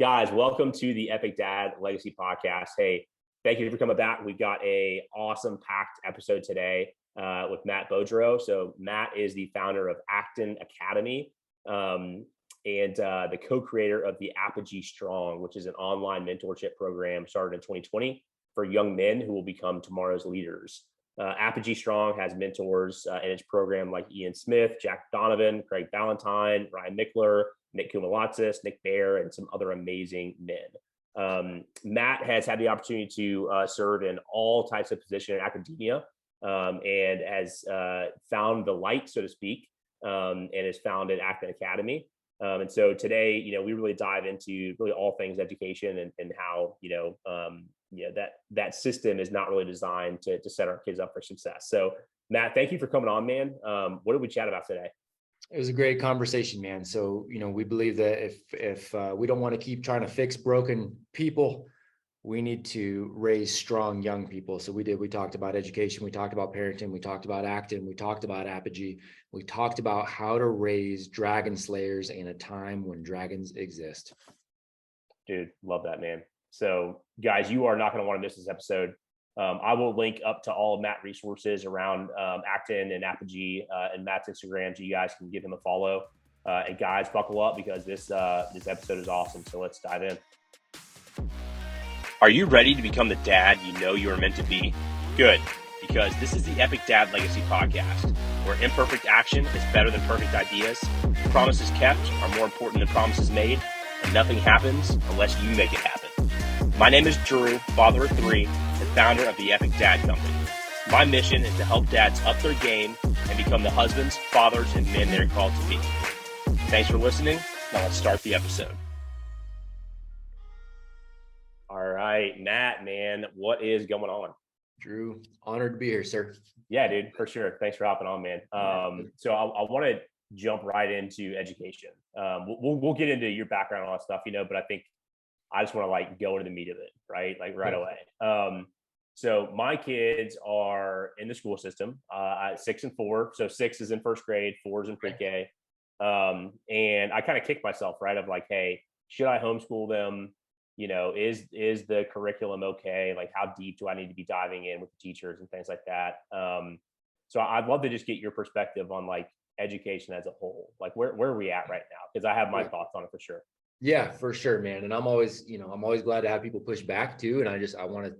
Guys, welcome to the Epic Dad Legacy Podcast. Hey, thank you for coming back. We got a awesome packed episode today with Matt Beaudreau. So Matt is the founder of Acton Academy and the co-creator of the Apogee Strong, which is an online mentorship program started in 2020 for young men who will become tomorrow's leaders. Apogee Strong has mentors in its program like Ian Smith, Jack Donovan, Craig Ballantyne, Ryan Mickler, Nick Kumalatsis, Nick Bear, and some other amazing men. Matt has had the opportunity to serve in all types of positions in academia and has found the light, so to speak, and has founded Acton Academy. And so today, we really dive into really all things education and how, that system is not really designed to set our kids up for success. So Matt, thank you for coming on, man. What did we chat about today? It was a great conversation, man. So, we believe that if we don't want to keep trying to fix broken people, we need to raise strong young people. So we talked about education. We talked about parenting. We talked about Acton. We talked about Apogee. We talked about how to raise dragon slayers in a time when dragons exist. Dude, love that, man. So guys, you are not going to want to miss this episode. I will link up to all of Matt's resources around Acton and Apogee and Matt's Instagram, so you guys can give him a follow. And guys, buckle up because this episode is awesome. So let's dive in. Are you ready to become the dad you know you are meant to be? Good, because this is the Epic Dad Legacy Podcast, where imperfect action is better than perfect ideas, promises kept are more important than promises made, and nothing happens unless you make it happen. My name is Drew, father of three, and founder of the Epic Dad Company. My mission is to help dads up their game and become the husbands, fathers, and men they're called to be. Thanks for listening. Now let's start the episode. All right, Matt, man, what is going on? Drew, honored to be here, sir. Yeah, dude, for sure. Thanks for hopping on, man. So I want to jump right into education. We'll get into your background and all that stuff, but I think I just want to go into the meat of it, right? Right away. So my kids are in the school system, 6 and 4. So 6 is in first grade, 4 is in pre-K. And I kind of kicked myself, right? Of hey, should I homeschool them? Is the curriculum okay? How deep do I need to be diving in with the teachers and things like that? So I'd love to just get your perspective on education as a whole. Where are we at right now? Because I have my thoughts on it for sure. Yeah, for sure, man. And I'm always glad to have people push back too. And I want to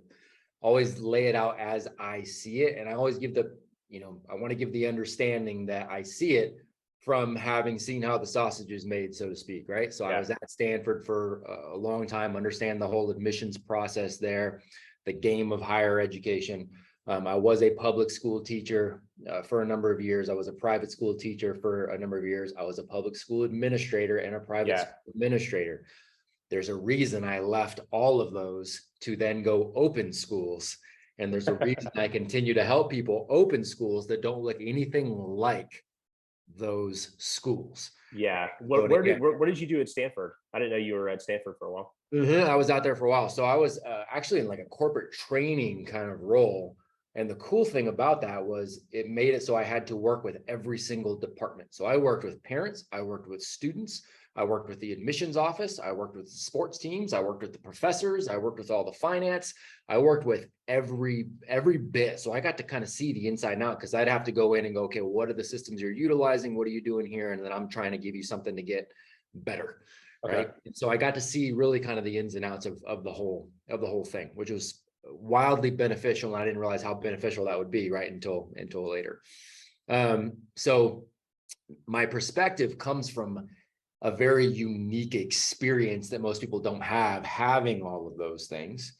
always lay it out as I see it. And I always give I want to give the understanding that I see it from having seen how the sausage is made, so to speak, right? So I was at Stanford for a long time, understand the whole admissions process there, the game of higher education. I was a public school teacher for a number of years. I was a private school teacher for a number of years. I was a public school administrator and a private school administrator. There's a reason I left all of those to then go open schools. And there's a reason I continue to help people open schools that don't look anything like those schools. Yeah. What did you do at Stanford? I didn't know you were at Stanford for a while. I was out there for a while. So I was actually in a corporate training kind of role. And the cool thing about that was it made it so I had to work with every single department. So I worked with parents, I worked with students, I worked with the admissions office, I worked with the sports teams, I worked with the professors, I worked with all the finance, I worked with every bit. So I got to kind of see the inside and out because I'd have to go in and go, okay, well, what are the systems you're utilizing? What are you doing here? And then I'm trying to give you something to get better. Okay. Right. And so I got to see really kind of the ins and outs of the whole thing, which was wildly beneficial. And I didn't realize how beneficial that would be right until later. So my perspective comes from a very unique experience that most people don't have, having all of those things.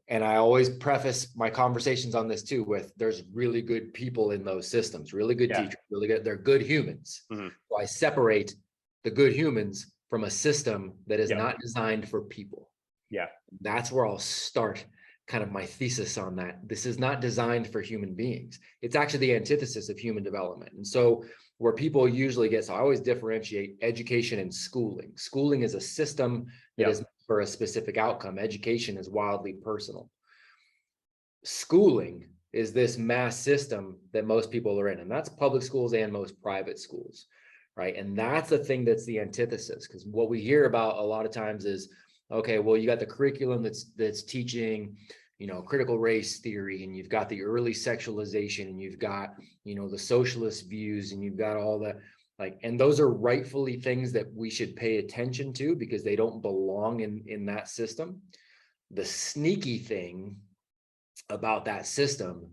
And I always preface my conversations on this too with there's really good people in those systems, really good teachers, really good. They're good humans. Mm-hmm. So I separate the good humans from a system that is not designed for people. Yeah. That's where I'll start kind of my thesis on that. This is not designed for human beings. It's actually the antithesis of human development. And so where people usually get, so I always differentiate education and schooling. Schooling is a system that is for a specific outcome. Education is wildly personal. Schooling is this mass system that most people are in, and that's public schools and most private schools, right? And that's the thing that's the antithesis, because what we hear about a lot of times is Okay, well, you got the curriculum that's teaching, critical race theory, and you've got the early sexualization, and you've got, the socialist views, and you've got all that, and those are rightfully things that we should pay attention to because they don't belong in that system. The sneaky thing about that system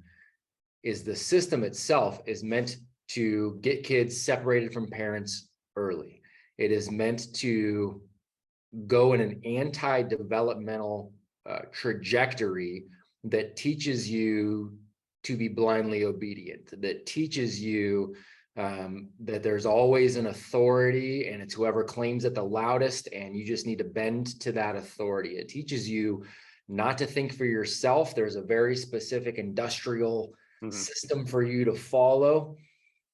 is the system itself is meant to get kids separated from parents early. It is meant to go in an anti-developmental trajectory that teaches you to be blindly obedient, that teaches you that there's always an authority, and it's whoever claims it the loudest, and you just need to bend to that authority. It teaches you not to think for yourself. There's a very specific industrial system for you to follow,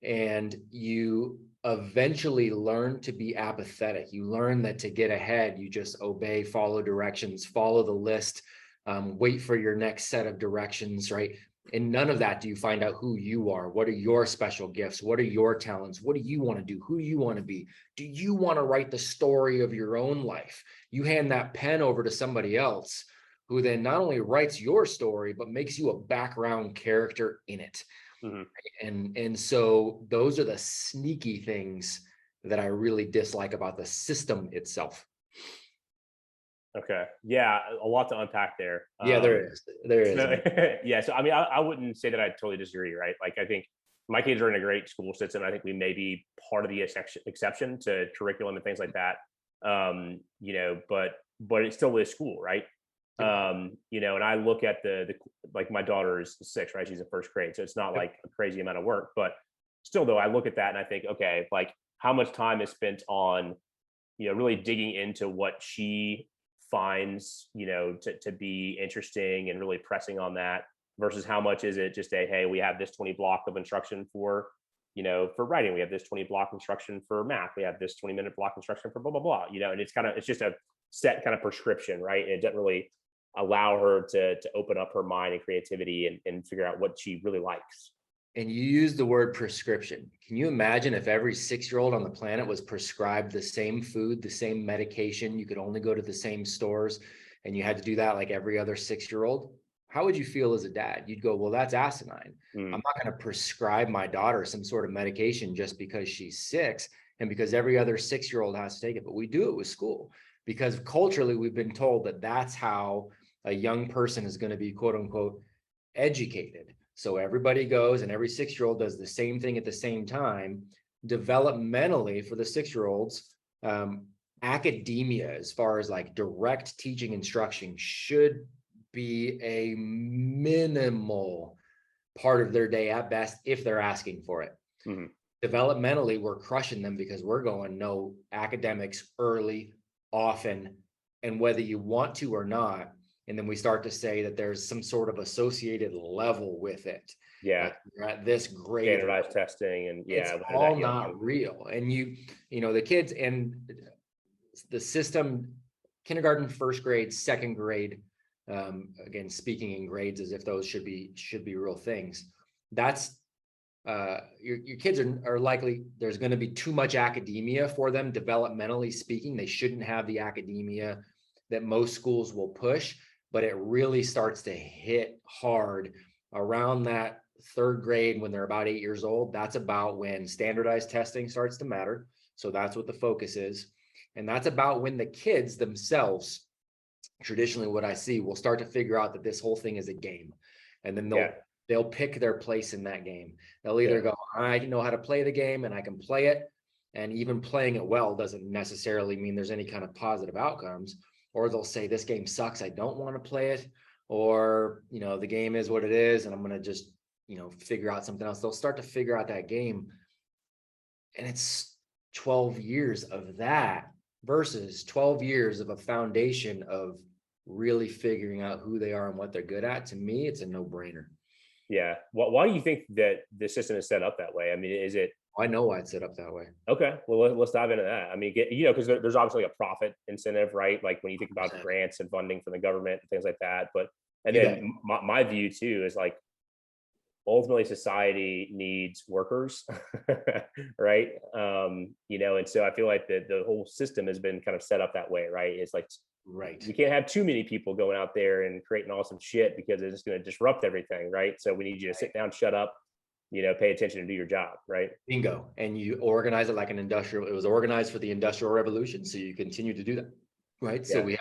and you eventually learn to be apathetic. You learn that to get ahead, you just obey, follow directions, follow the list, wait for your next set of directions, right? And none of that do you find out who you are. What are your special gifts? What are your talents? What do you want to do? Who do you want to be? Do you want to write the story of your own life? You hand that pen over to somebody else who then not only writes your story, but makes you a background character in it. And so those are the sneaky things that I really dislike about the system itself. Okay. Yeah. A lot to unpack there. Yeah, there is. So, yeah. So, I mean, I wouldn't say that I totally disagree, right? Like, I think my kids are in a great school system. I think we may be part of the exception to curriculum and things like that. But it still is school, right? And I look at like my daughter is 6, right? She's in first grade. So it's not like a crazy amount of work, but still though, I look at that and I think, okay, like how much time is spent on, really digging into what she finds, to be interesting and really pressing on that versus how much is it just hey, we have this 20 block of instruction for writing. We have this 20 block instruction for math. We have this 20-minute block instruction for blah, blah, blah, and it's just a set kind of prescription, right? And it doesn't really allow her to open up her mind and creativity and figure out what she really likes. And you use the word prescription. Can you imagine if every 6-year-old on the planet was prescribed the same food, the same medication, you could only go to the same stores, and you had to do that like every other 6-year-old? How would you feel as a dad? You'd go, well, that's asinine. I'm not going to prescribe my daughter some sort of medication just because she's 6 and because every other 6-year-old has to take it. But we do it with school because culturally we've been told that that's how a young person is going to be, quote unquote, educated. So everybody goes and every 6-year-old does the same thing at the same time. Developmentally for the 6-year-olds, academia, as far as like direct teaching instruction, should be a minimal part of their day at best if they're asking for it. Developmentally, we're crushing them because we're going no academics early, often, and whether you want to or not. And then we start to say that there's some sort of associated level with it. Yeah. Like you're at this grade. Standardized testing and it's all not real. And the kids and the system, kindergarten, first grade, second grade, again, speaking in grades as if those should be real things. That's your kids are likely, there's going to be too much academia for them, developmentally speaking. They shouldn't have the academia that most schools will push, but it really starts to hit hard around that 3rd grade when they're about 8 years old. That's about when standardized testing starts to matter. So that's what the focus is. And that's about when the kids themselves, traditionally what I see, will start to figure out that this whole thing is a game. And then they'll pick their place in that game. They'll either go, I know how to play the game and I can play it. And even playing it well doesn't necessarily mean there's any kind of positive outcomes. Or they'll say, this game sucks, I don't want to play it. Or, the game is what it is, and I'm going to just, figure out something else. They'll start to figure out that game. And it's 12 years of that versus 12 years of a foundation of really figuring out who they are and what they're good at. To me, it's a no-brainer. Yeah. Why do you think that the system is set up that way? I mean, is it? I know why it's set up that way. Okay. Well, let's dive into that. I mean, because there's obviously a profit incentive, right? Like when you think about grants and funding from the government and things like that. And then my view too is like, ultimately society needs workers, right? And so I feel like the whole system has been kind of set up that way, right? It's like Right. We can't have too many people going out there and creating awesome shit because it's just going to disrupt everything, right? So we need you to sit down, shut up, pay attention and do your job, right? Bingo. And you organize it like an industrial, it was organized for the Industrial Revolution. So you continue to do that. Right. So we had,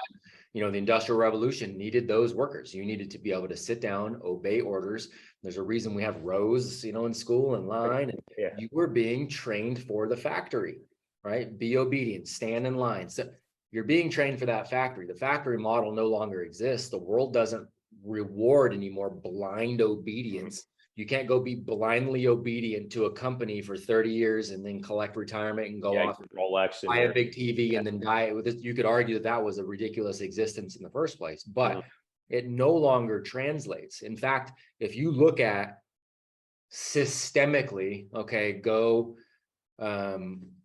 the Industrial Revolution needed those workers. You needed to be able to sit down, obey orders. There's a reason we have rows, in school and line. And you were being trained for the factory, right? Be obedient, stand in line. So you're being trained for that factory. The factory model no longer exists. The world doesn't reward anymore blind obedience. You can't go be blindly obedient to a company for 30 years and then collect retirement and go off and Rolex buy a big TV and then die with it. You could argue that was a ridiculous existence in the first place, but it no longer translates. In fact, if you look at systemically,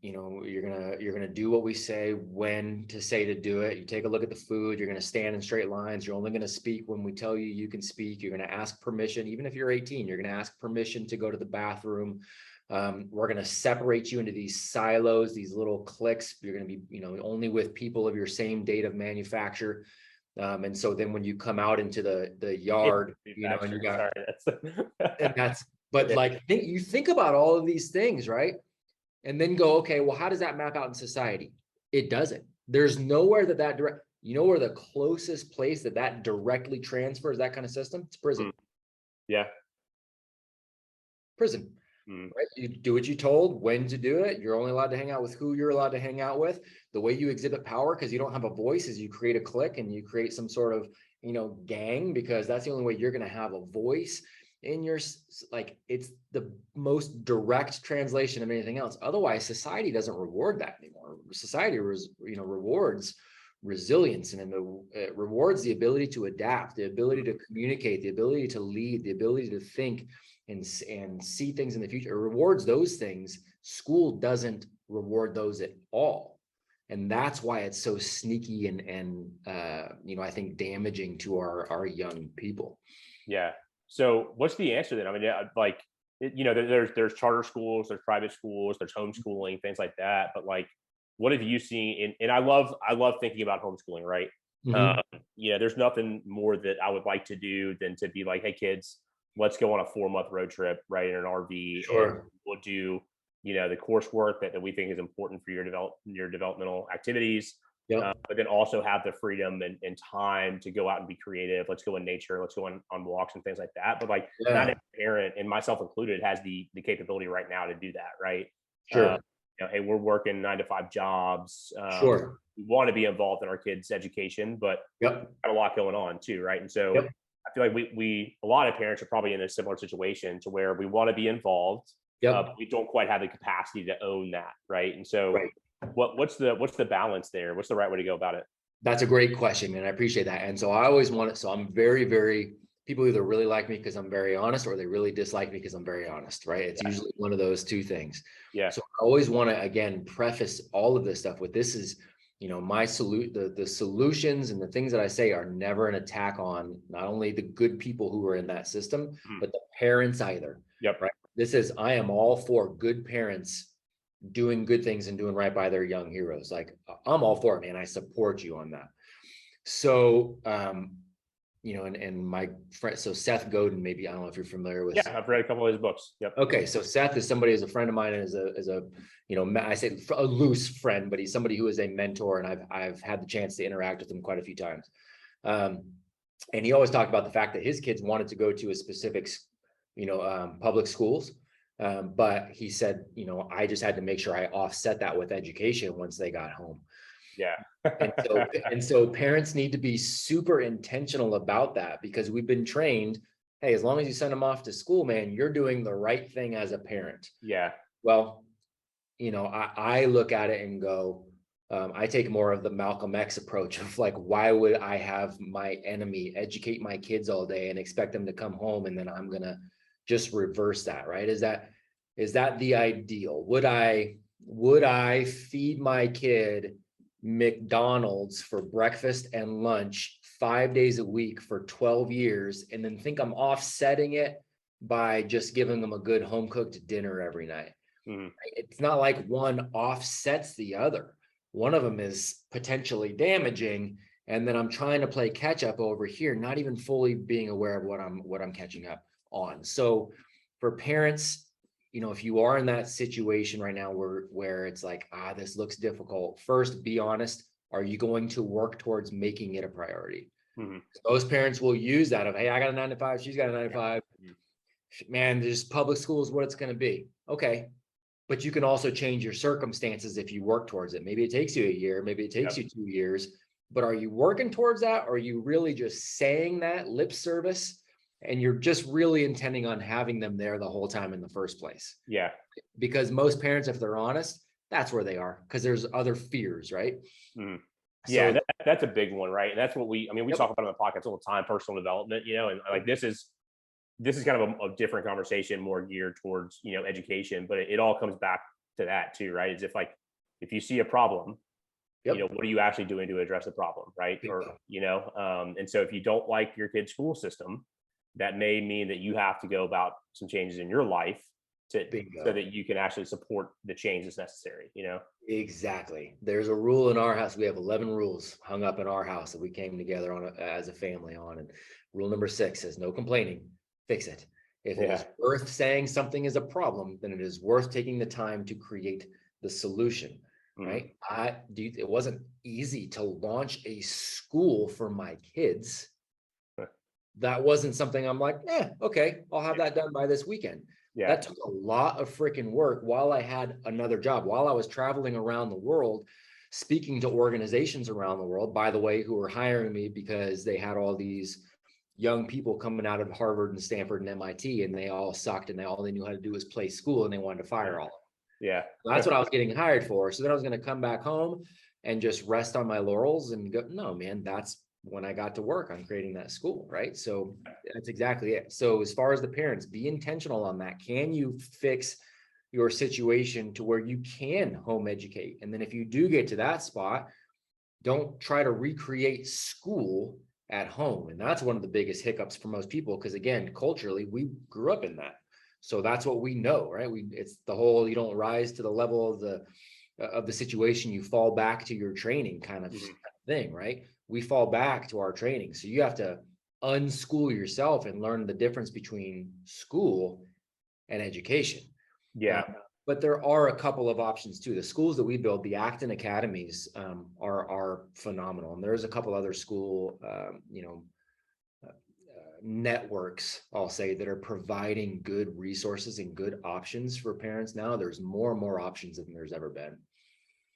you're gonna do what we say, when to say to do it. You take a look at the food. You're gonna stand in straight lines. You're only gonna speak when we tell you you can speak. You're gonna ask permission, even if you're 18. You're gonna ask permission to go to the bathroom. We're gonna separate you into these silos, these little cliques. You're gonna be, only with people of your same date of manufacture. And so then when you come out into the yard, and you got, and that's, but you think about all of these things, right? And then go, okay, well, how does that map out in society? It doesn't. There's nowhere that direct, where the closest place that directly transfers that kind of system? It's prison. Yeah. Prison. Right? You do what you're told, when to do it. You're only allowed to hang out with who you're allowed to hang out with. The way you exhibit power, because you don't have a voice, is you create a clique and you create some sort of, gang, because that's the only way you're going to have a voice in your, it's the most direct translation of anything else. Otherwise, society doesn't reward that anymore. Society rewards resilience, and it rewards the ability to adapt, the ability to communicate, the ability to lead, the ability to think and see things in the future. It rewards those things. School doesn't reward those at all. And that's why it's so sneaky and I think damaging to our young people. Yeah. So what's the answer then? I mean, there's charter schools, there's private schools, there's homeschooling, things like that. But what have you seen? And I love thinking about homeschooling, right? There's nothing more that I would like to do than to be like, hey kids, let's go on a 4-month road trip, right, in an RV. Sure. And we'll do, the coursework that we think is important for your developmental activities. Yep. But then also have the freedom and time to go out and be creative. Let's go in nature. Let's go on walks and things like that. But not every parent, and myself included, has the capability right now to do that, right? Sure. Hey, we're working 9-to-5 jobs. Sure. We want to be involved in our kids' education, but got a lot going on too, right? And so I feel like we a lot of parents are probably in a similar situation to where we want to be involved, but we don't quite have the capacity to own that, right? And so what's the balance there? What's the right way to go about it? That's a great question, man. I appreciate that. And so I always want it. So I'm very, very, people either really like me because I'm very honest, or they really dislike me because I'm very honest, right? It's usually one of those two things. Yeah. So I always want to, again, preface all of this stuff with, this is, my the solutions and the things that I say are never an attack on not only the good people who are in that system, but the parents either. Yep. Right. This is, I am all for good parents doing good things and doing right by their young heroes. I'm all for it, man. I support you on that. So, and my friend, so Seth Godin, maybe, I don't know if you're familiar with. Yeah, I've read a couple of his books. Yep. Okay. So Seth is somebody, as a friend of mine, and is a, I say a loose friend, but he's somebody who is a mentor, and I've had the chance to interact with him quite a few times. And he always talked about the fact that his kids wanted to go to a specific, public schools. But he said, I just had to make sure I offset that with education once they got home. Yeah. and so parents need to be super intentional about that, because we've been trained, hey, as long as you send them off to school, man, you're doing the right thing as a parent. Yeah. Well, I look at it and go, I take more of the Malcolm X approach of why would I have my enemy educate my kids all day and expect them to come home and then I'm going to just reverse that, right? Is that the ideal? Would I feed my kid McDonald's for breakfast and lunch 5 days a week for 12 years and then think I'm offsetting it by just giving them a good home cooked dinner every night? It's not like one offsets the other. One of them is potentially damaging And then I'm trying to play catch up over here, not even fully being aware of what I'm catching up on. So for parents, if you are in that situation right now where it's like, this looks difficult, first be honest. Are you going to work towards making it a priority? Mm-hmm. Most parents will use that of, hey, I got a 9 to 5, she's got a 9 to 5. Man, this public school is what it's going to be. Okay. But you can also change your circumstances if you work towards it. Maybe it takes you a year, maybe it takes you 2 years, but are you working towards that? Or are you really just saying that lip service and you're just really intending on having them there the whole time in the first place? Yeah. Because most parents, if they're honest, that's where they are, because there's other fears, right? Mm-hmm. So Yeah, that's a big one, right? And that's what we talk about on the podcast all the time, personal development, and like this is kind of a different conversation, more geared towards, education, but it all comes back to that too, right? Is if you see a problem, what are you actually doing to address the problem, right? Or, and so if you don't like your kid's school system, that may mean that you have to go about some changes in your life so that you can actually support the change that's necessary, Exactly. There's a rule in our house. We have 11 rules hung up in our house that we came together on as a family on. And rule number 6 says no complaining, fix it. If it is worth saying something is a problem, then it is worth taking the time to create the solution, right? It wasn't easy to launch a school for my kids. That wasn't something I'm like, okay, I'll have that done by this weekend. Yeah. That took a lot of freaking work while I had another job, while I was traveling around the world, speaking to organizations around the world, by the way, who were hiring me because they had all these young people coming out of Harvard and Stanford and MIT, and they all sucked, and all they knew how to do was play school, and they wanted to fire all of them. Yeah. So that's what I was getting hired for. So then I was going to come back home and just rest on my laurels and go, no, man, that's when I got to work on creating that school, right? So that's exactly it. So as far as the parents, be intentional on that. Can you fix your situation to where you can home educate? And then if you do get to that spot, don't try to recreate school at home. And that's one of the biggest hiccups for most people, because again, culturally, we grew up in that. So that's what we know, right? It's the whole, you don't rise to the level of the situation, you fall back to your training kind of thing, right? We fall back to our training. So you have to unschool yourself and learn the difference between school and education. Yeah. But there are a couple of options too. The schools that we build, the Acton Academies, are phenomenal. And there's a couple other school, networks, I'll say, that are providing good resources and good options for parents now. There's more and more options than there's ever been.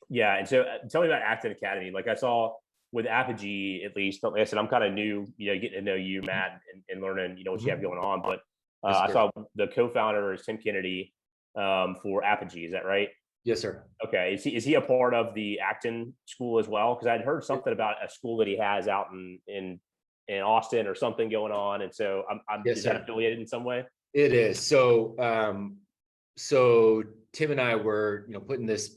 Yeah. And so tell me about Acton Academy. Like I saw with Apogee, at least, like I said, I'm kind of new, getting to know you, Matt, and learning, what you have going on. But I saw the co-founder is Tim Kennedy for Apogee. Is that right? Yes, sir. Okay. Is he a part of the Acton school as well? Because I'd heard something about a school that he has out in Austin or something going on. And so is that affiliated in some way? It is. So Tim and I were, putting this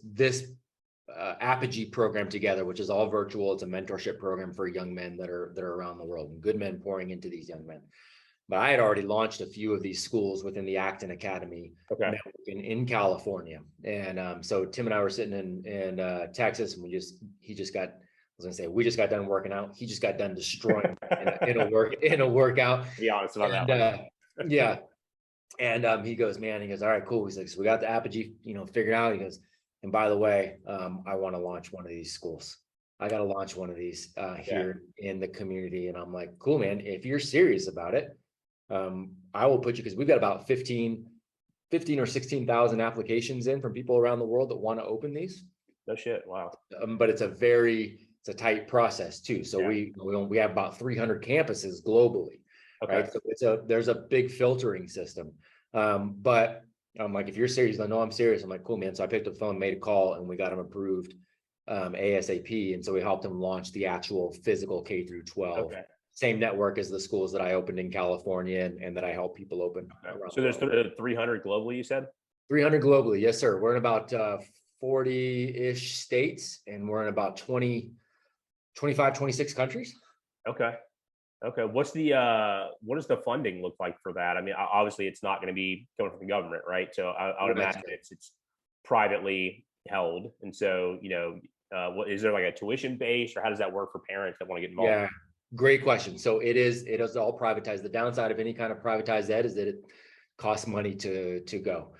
Apogee program together, which is all virtual. It's a mentorship program for young men that are around the world, and good men pouring into these young men. But I had already launched a few of these schools within the Acton Academy network in California. And so Tim and I were sitting in Texas, and we just got done working out. He just got done destroying in a workout. Be honest about that. Yeah. And he goes, all right, cool. He's like, so we got the Apogee, figured out. He goes, and by the way, I want to launch one of these schools. I got to launch one of these here in the community. And I'm like, cool, man. If you're serious about it, I will put you, because we've got about 15 or 16,000 applications in from people around the world that want to open these. No shit. Wow. But it's a tight process too. So we have about 300 campuses globally. Okay. Right. So there's a big filtering system. But I'm like, if you're serious, I know I'm serious. I'm like, cool, man. So I picked up the phone, made a call, and we got him approved ASAP. And so we helped him launch the actual physical K through 12. Okay. Same network as the schools that I opened in California and that I help people open. Okay. So there's 300 globally, you said? 300 globally. Yes, sir. We're in about 40-ish states, and we're in about 25, 26 countries. Okay. What does the funding look like for that? I mean, obviously it's not going to be coming from the government, right? So I would imagine it's privately held. And so, what is there like a tuition base, or how does that work for parents that want to get involved? Yeah, great question. So it is all privatized. The downside of any kind of privatized ed is that it costs money to go.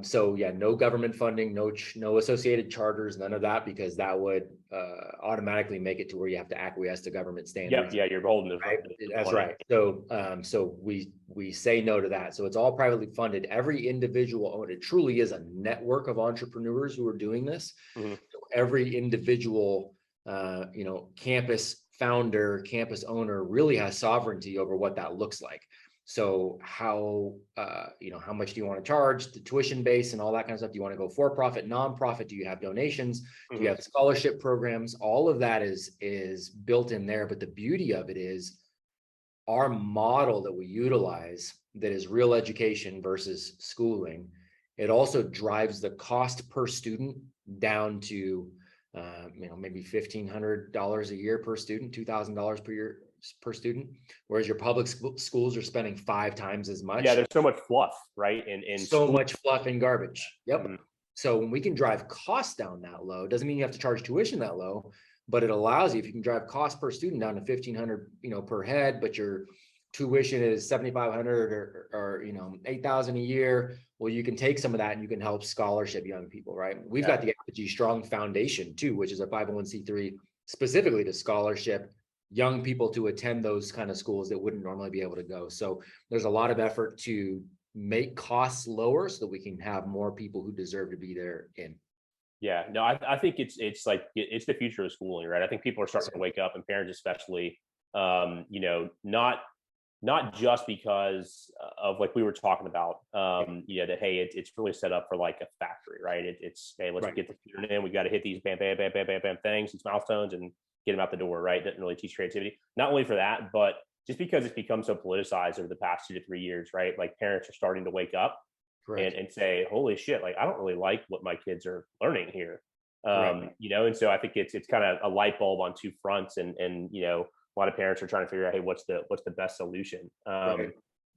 So yeah, no government funding, no associated charters, none of that, because that would automatically make it to where you have to acquiesce to government standards. Yeah, you're beholden to right? That's right. So we say no to that. So it's all privately funded. Every individual owned. It truly is a network of entrepreneurs who are doing this. Mm-hmm. So every individual, campus founder, campus owner really has sovereignty over what that looks like. So how much do you want to charge, the tuition base and all that kind of stuff? Do you want to go for profit, nonprofit? Do you have donations? Do you have scholarship programs? All of that is built in there. But the beauty of it is our model that we utilize, that is real education versus schooling. It also drives the cost per student down to maybe $1,500 a year per student, $2,000 per year per student, whereas your public schools are spending 5 times as much. Yeah, there's so much fluff, right? In so much fluff and garbage. Yep. Mm-hmm. So when we can drive costs down that low, doesn't mean you have to charge tuition that low, but it allows you, if you can drive cost per student down to $1,500, per head, but your tuition is $7,500 or $8,000 a year. Well, you can take some of that and you can help scholarship young people, right? We've got the Apogee Strong Foundation too, which is a 501c3 specifically to scholarship young people to attend those kind of schools that wouldn't normally be able to go. So there's a lot of effort to make costs lower so that we can have more people who deserve to be there in. Yeah, no, I think it's the future of schooling, right? I think people are starting to wake up, and parents especially, not just because of like we were talking about, that, hey, it's really set up for like a factory, right? It's hey, let's get the student in. We got to hit these bam, bam, bam, bam, bam, bam things, these milestones, and get them out the door, right? Doesn't really teach creativity. Not only for that, but just because it's become so politicized over the past 2 to 3 years, right? Like parents are starting to wake up and say, holy shit, like I don't really like what my kids are learning here. And so I think it's kind of a light bulb on 2 fronts, and a lot of parents are trying to figure out, hey, what's the best solution? But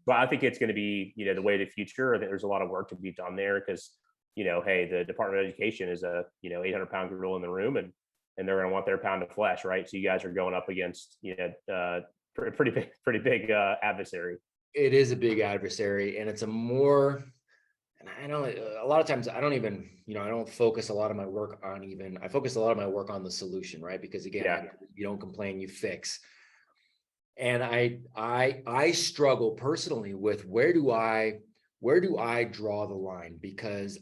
I think it's going to be, the way of the future. I think there's a lot of work to be done there because, hey, the Department of Education is a 800-pound gorilla in the room, and they're going to want their pound of flesh, right? So you guys are going up against pretty big adversary. It is a big adversary, and it's a lot of times I don't even, I don't focus a lot of my work on I focus a lot of my work on the solution, right? Because again, you don't complain, you fix. And I struggle personally with where do I draw the line, because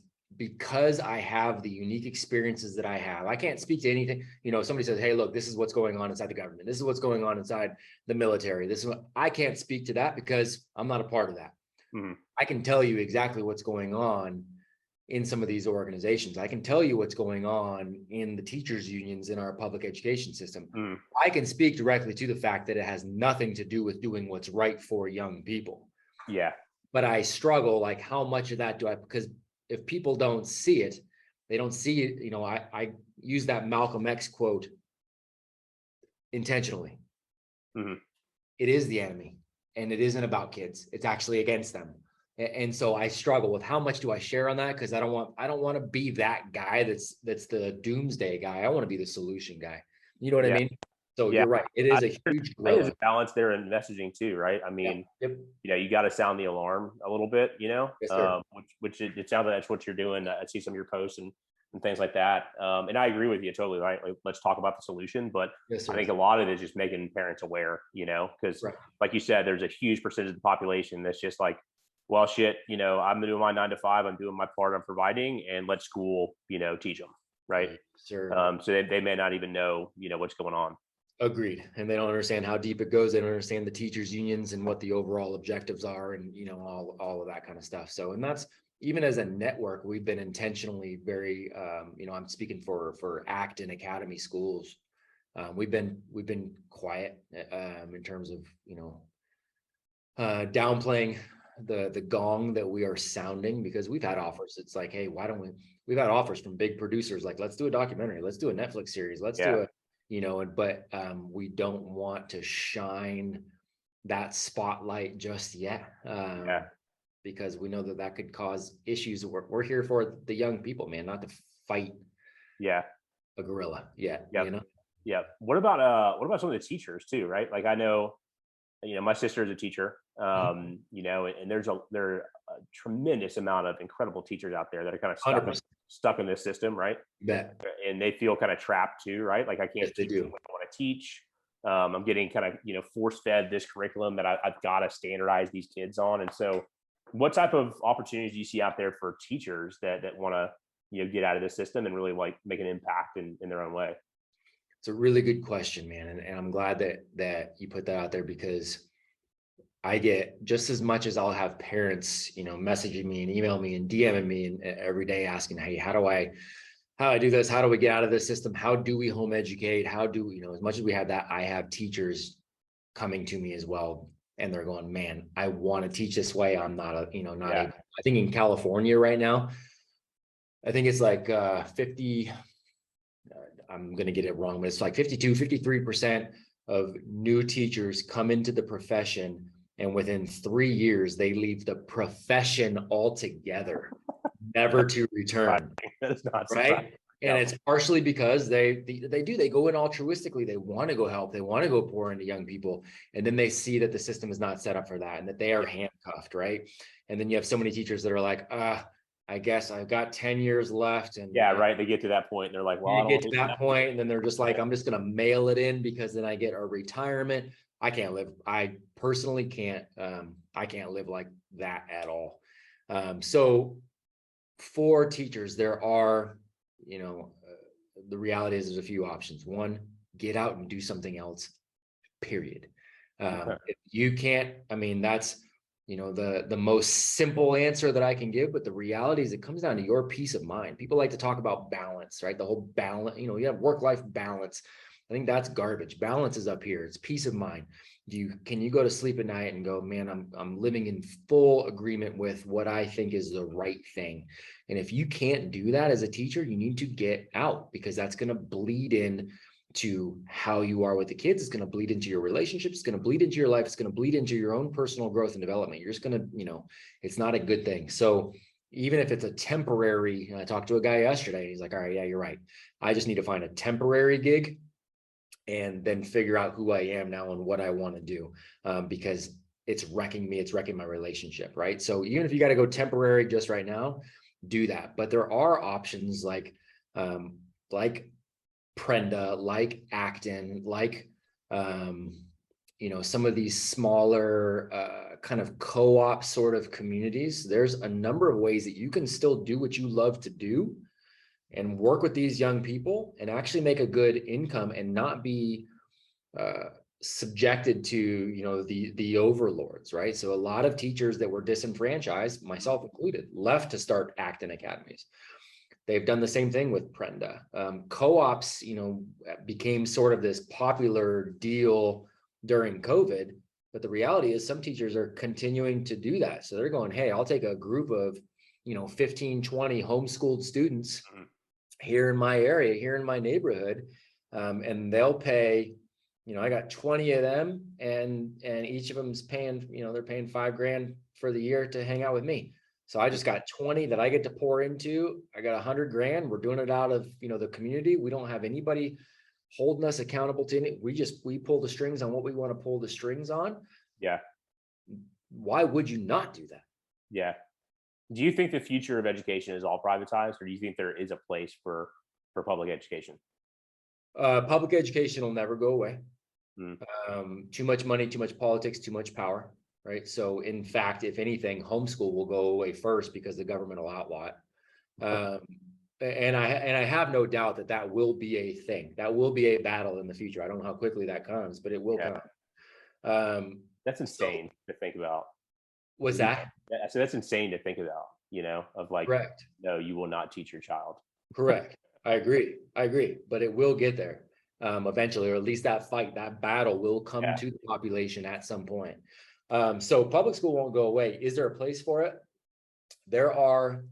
I have the unique experiences that I have. I can't speak to anything. Somebody says, hey, look, this is what's going on inside the government. This is what's going on inside the military. I can't speak to that because I'm not a part of that. Mm-hmm. I can tell you exactly what's going on in some of these organizations. I can tell you what's going on in the teachers' unions in our public education system. Mm. I can speak directly to the fact that it has nothing to do with doing what's right for young people. Yeah. But I struggle, like, how much of that because if people don't see it, they don't see it. I use that Malcolm X quote intentionally. Mm-hmm. It is the enemy, and it isn't about kids. It's actually against them. And so I struggle with how much do I share on that? Because I don't want to be that guy that's the doomsday guy. I want to be the solution guy. You know what I mean? So you're right. It is a huge growth. There's a balance there in messaging too, right? I mean, you got to sound the alarm a little bit, yes, which it sounds like that's what you're doing. I see some of your posts and things like that. And I agree with you totally, right? Like, let's talk about the solution, but I think a lot of it is just making parents aware, because like you said, there's a huge percentage of the population that's just like, well, shit, I'm doing my 9 to 5, I'm doing my part, I'm providing, and let school, teach them, right? Sure. So they may not even know, what's going on. Agreed. And they don't understand how deep it goes. They don't understand the teachers' unions and what the overall objectives are, and all of that kind of stuff. So, and that's, even as a network, we've been intentionally very, I'm speaking for Acton Academy schools. We've been quiet in terms of downplaying the gong that we are sounding, because we've had offers. It's like, hey, why don't we've had offers from big producers, like, let's do a documentary, let's do a Netflix series, let's do but we don't want to shine that spotlight just yet. Because we know that could cause issues. We're here for the young people, man, not to fight a gorilla yet, Yep. you know? Yeah. What about some of the teachers too, right? Like I know, my sister is a teacher, and there are a tremendous amount of incredible teachers out there that are kind of 100%. stuck in this system, right? Bet. And they feel kind of trapped too, right? Like I Yes, can't they teach do. what I want to teach. I'm getting kind of, force fed this curriculum that I've got to standardize these kids on. And so what type of opportunities do you see out there for teachers that want to, get out of this system and really like make an impact in their own way? It's a really good question, man. And I'm glad that you put that out there, because I get just as much as I'll have parents, messaging me and email me and DMing me and every day asking, hey, how do I do this? How do we get out of this system? How do we home educate? How do we, as much as we have that, I have teachers coming to me as well. And they're going, man, I want to teach this way. I'm not not Yeah. able. I think in California right now, I think it's like 50, I'm going to get it wrong, but it's like 52, 53% of new teachers come into the profession, and within 3 years, they leave the profession altogether, never to return. That is not Right. surprising. And Yeah. it's partially because they go in altruistically. They want to go help. They want to go pour into young people. And then they see that the system is not set up for that and that they are handcuffed. Right. And then you have so many teachers that are like, I guess I've got 10 years left. And Yeah, right. They get to that point and they're like, well, I you don't get want to that point, and then they're just like, I'm just going to mail it in because then I get a retirement. I can't live. I personally can't. I can't live like that at all. So for teachers, there are, the reality is there's a few options. One, get out and do something else, period. If you can't, I mean, that's, the most simple answer that I can give, but the reality is it comes down to your peace of mind. People like to talk about balance, right? The whole balance, you have work-life balance. I think that's garbage. Balance is up here. It's peace of mind. Can you go to sleep at night and go, man, I'm living in full agreement with what I think is the right thing. And if you can't do that as a teacher, you need to get out, because that's going to bleed in to how you are with the kids. It's going to bleed into your relationships. It's going to bleed into your life. It's going to bleed into your own personal growth and development. You're just going to, it's not a good thing. So even if it's a temporary, I talked to a guy yesterday, he's like, all right, yeah, you're right. I just need to find a temporary gig and then figure out who I am now and what I want to do, because it's wrecking me. It's wrecking my relationship. Right. So even if you got to go temporary just right now, do that. But there are options like Prenda, like Acton, like, some of these smaller kind of co-op sort of communities. There's a number of ways that you can still do what you love to do and work with these young people and actually make a good income and not be subjected to, the overlords, right? So a lot of teachers that were disenfranchised, myself included, left to start Acton Academies. They've done the same thing with Prenda. Co-ops, became sort of this popular deal during COVID, but the reality is some teachers are continuing to do that. So they're going, hey, I'll take a group of, 15, 20 homeschooled students here in my area, here in my neighborhood, and they'll pay, I got 20 of them, and each of them's paying, they're paying $5,000 for the year to hang out with me. So I just got 20 that I get to pour into. I got $100,000. We're doing it out of, the community. We don't have anybody holding us accountable to it. We pull the strings on what we want to pull the strings on. Yeah. Why would you not do that? Yeah. Do you think the future of education is all privatized, or do you think there is a place for public education? Public education will never go away. Mm. Too much money, too much politics, too much power. Right. So in fact, if anything, homeschool will go away first because the government will outlaw it. And I have no doubt that will be a thing. That will be a battle in the future. I don't know how quickly that comes, but it will come. That's insane to think about. What's that? So that's insane to think about, of like, correct. No, you will not teach your child. Correct. I agree. But it will get there eventually, or at least that battle will come to the population at some point. So public school won't go away. Is there a place for it? There are,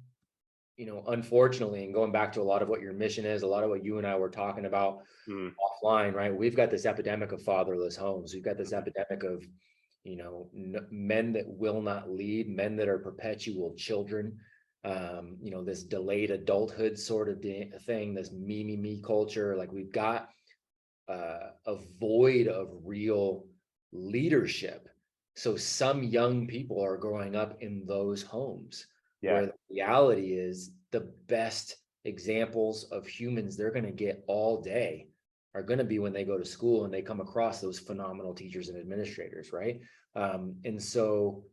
unfortunately, and going back to a lot of what your mission is, a lot of what you and I were talking about offline, right? We've got this epidemic of fatherless homes. We've got this epidemic of, men that will not lead, men that are perpetual children. this delayed adulthood sort of thing, this me culture. Like we've got a void of real leadership. So some young people are growing up in those homes where the reality is the best examples of humans they're going to get all day are going to be when they go to school and they come across those phenomenal teachers and administrators, right? And so,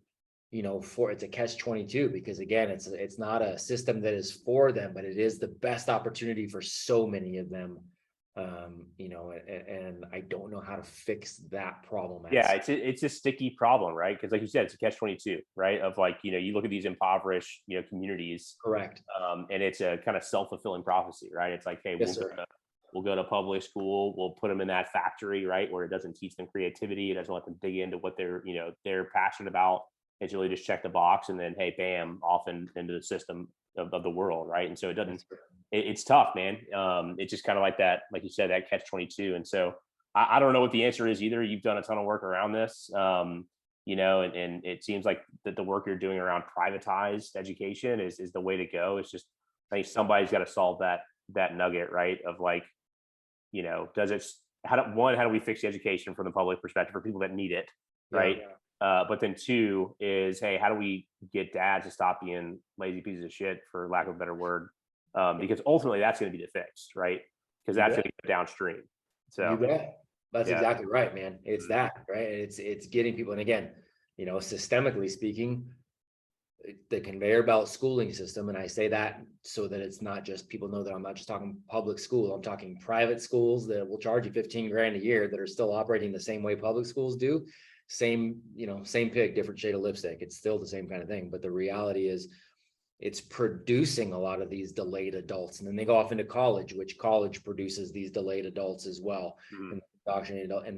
it's a catch-22 because again, it's not a system that is for them, but it is the best opportunity for so many of them. And I don't know how to fix that problem. It's a sticky problem, right? Because like you said, it's a catch-22, right? Of like, you look at these impoverished, communities. Correct. And it's a kind of self-fulfilling prophecy, right? It's like, hey, we'll go to public school, we'll put them in that factory, right? Where it doesn't teach them creativity, it doesn't let them dig into what they're passionate about. It's really just check the box and then, hey, bam, off into the system of the world, right? And so it doesn't, it's tough, man. It's just kind of like that, like you said, that catch-22. And so I don't know what the answer is either. You've done a ton of work around this, and it seems like that the work you're doing around privatized education is the way to go. It's just, I think somebody's got to solve that nugget, right? Of like, how do we fix the education from the public perspective for people that need it, right? But then two is, hey, how do we get dads to stop being lazy pieces of shit, for lack of a better word? Because ultimately that's going to be the fix, right? Because that's going to go downstream. So you bet. That's exactly right, man. It's that, right? It's getting people, and again, systemically speaking, the conveyor belt schooling system, and I say that so that it's not just people know that I'm not just talking public school. I'm talking private schools that will charge you 15 grand a year that are still operating the same way public schools do. Same pig, different shade of lipstick. It's still the same kind of thing. But the reality is it's producing a lot of these delayed adults. And then they go off into college, which college produces these delayed adults as well. And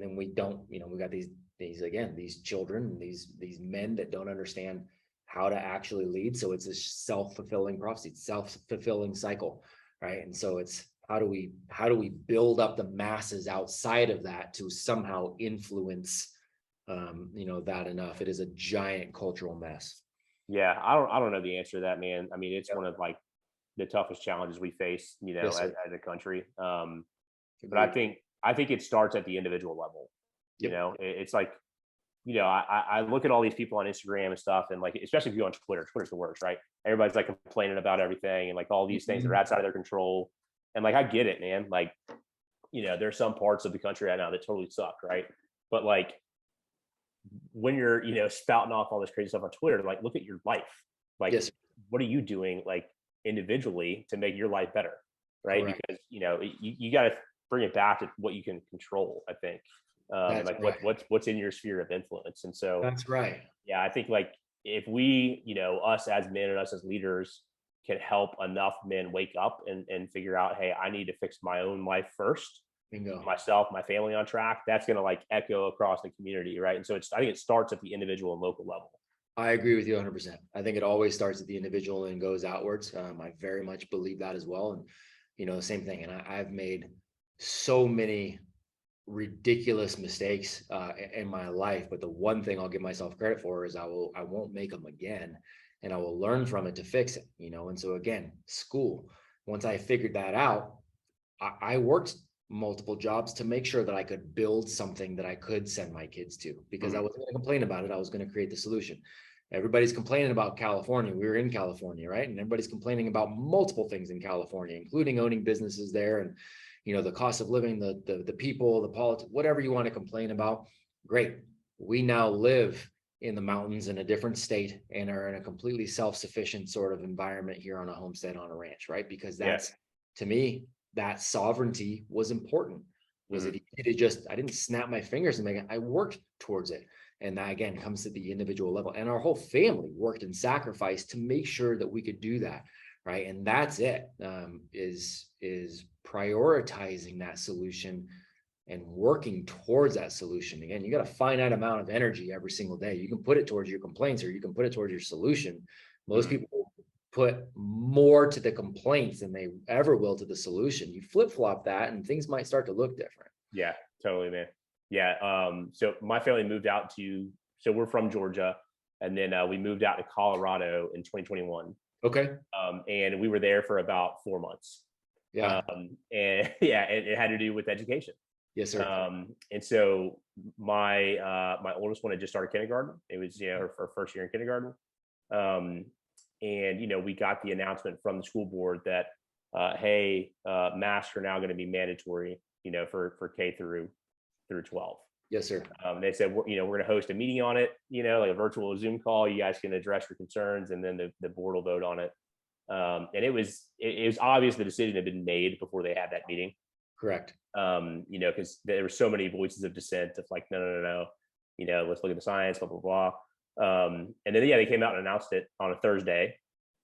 then we don't, we got these children, these men that don't understand how to actually lead. So it's a self-fulfilling prophecy, self-fulfilling cycle, right? And so it's how do we build up the masses outside of that to somehow influence that enough. It is a giant cultural mess. Yeah, I don't know the answer to that, man. I mean, it's one of like the toughest challenges we face, as a country. But I think it starts at the individual level. It's like, I look at all these people on Instagram and stuff, and like, especially if you go on Twitter's the worst, right? Everybody's like complaining about everything and like all these things that are outside of their control. And like, I get it, man. Like, there's some parts of the country right now that totally suck, right? But like, when you're spouting off all this crazy stuff on Twitter, like, look at your life. Like, what are you doing like individually to make your life better, right? Correct. Because you got to bring it back to what you can control, I think. Like right. what's in your sphere of influence. And so that's right. Yeah, I think like if we, us as men and us as leaders can help enough men wake up and figure out, hey, I need to fix my own life first. Bingo. Myself, my family on track, that's going to like echo across the community, right? And so I think it starts at the individual and local level. I agree with you 100%. I think it always starts at the individual and goes outwards. I very much believe that as well. And, same thing. And I've made so many ridiculous mistakes in my life, but the one thing I'll give myself credit for is I won't make them again, and I will learn from it to fix it, And so again, school, once I figured that out, I worked multiple jobs to make sure that I could build something that I could send my kids to, because I wasn't going to complain about it. I was going to create the solution. Everybody's complaining about California. We were in California, right? And everybody's complaining about multiple things in California, including owning businesses there, and the cost of living, the people, the politics, whatever you want to complain about. Great. We now live in the mountains in a different state and are in a completely self-sufficient sort of environment here on a homestead, on a ranch, right? Because that's, to me, that sovereignty was important. Was it easy to just, I didn't snap my fingers and make it, I worked towards it. And that again comes to the individual level, and our whole family worked and sacrificed to make sure that we could do that. Right. And that's it, is prioritizing that solution and working towards that solution. Again, you got a finite amount of energy every single day. You can put it towards your complaints, or you can put it towards your solution. Most people put more to the complaints than they ever will to the solution. You flip-flop that and things might start to look different. Yeah, totally, man. Yeah. So my family moved out so we're from Georgia, and then we moved out to Colorado in 2021. Okay. And we were there for about 4 months. Yeah. And yeah, it had to do with education. Yes, sir. And so my oldest one had just started kindergarten. It was, her first year in kindergarten. And we got the announcement from the school board that, hey, masks are now going to be mandatory, for K through 12. Yes, sir. They said, we're going to host a meeting on it, like a virtual Zoom call. You guys can address your concerns, and then the board will vote on it. And it was obvious the decision had been made before they had that meeting. Correct. Because there were so many voices of dissent of like, no, let's look at the science, blah, blah, blah. And then, they came out and announced it on a Thursday,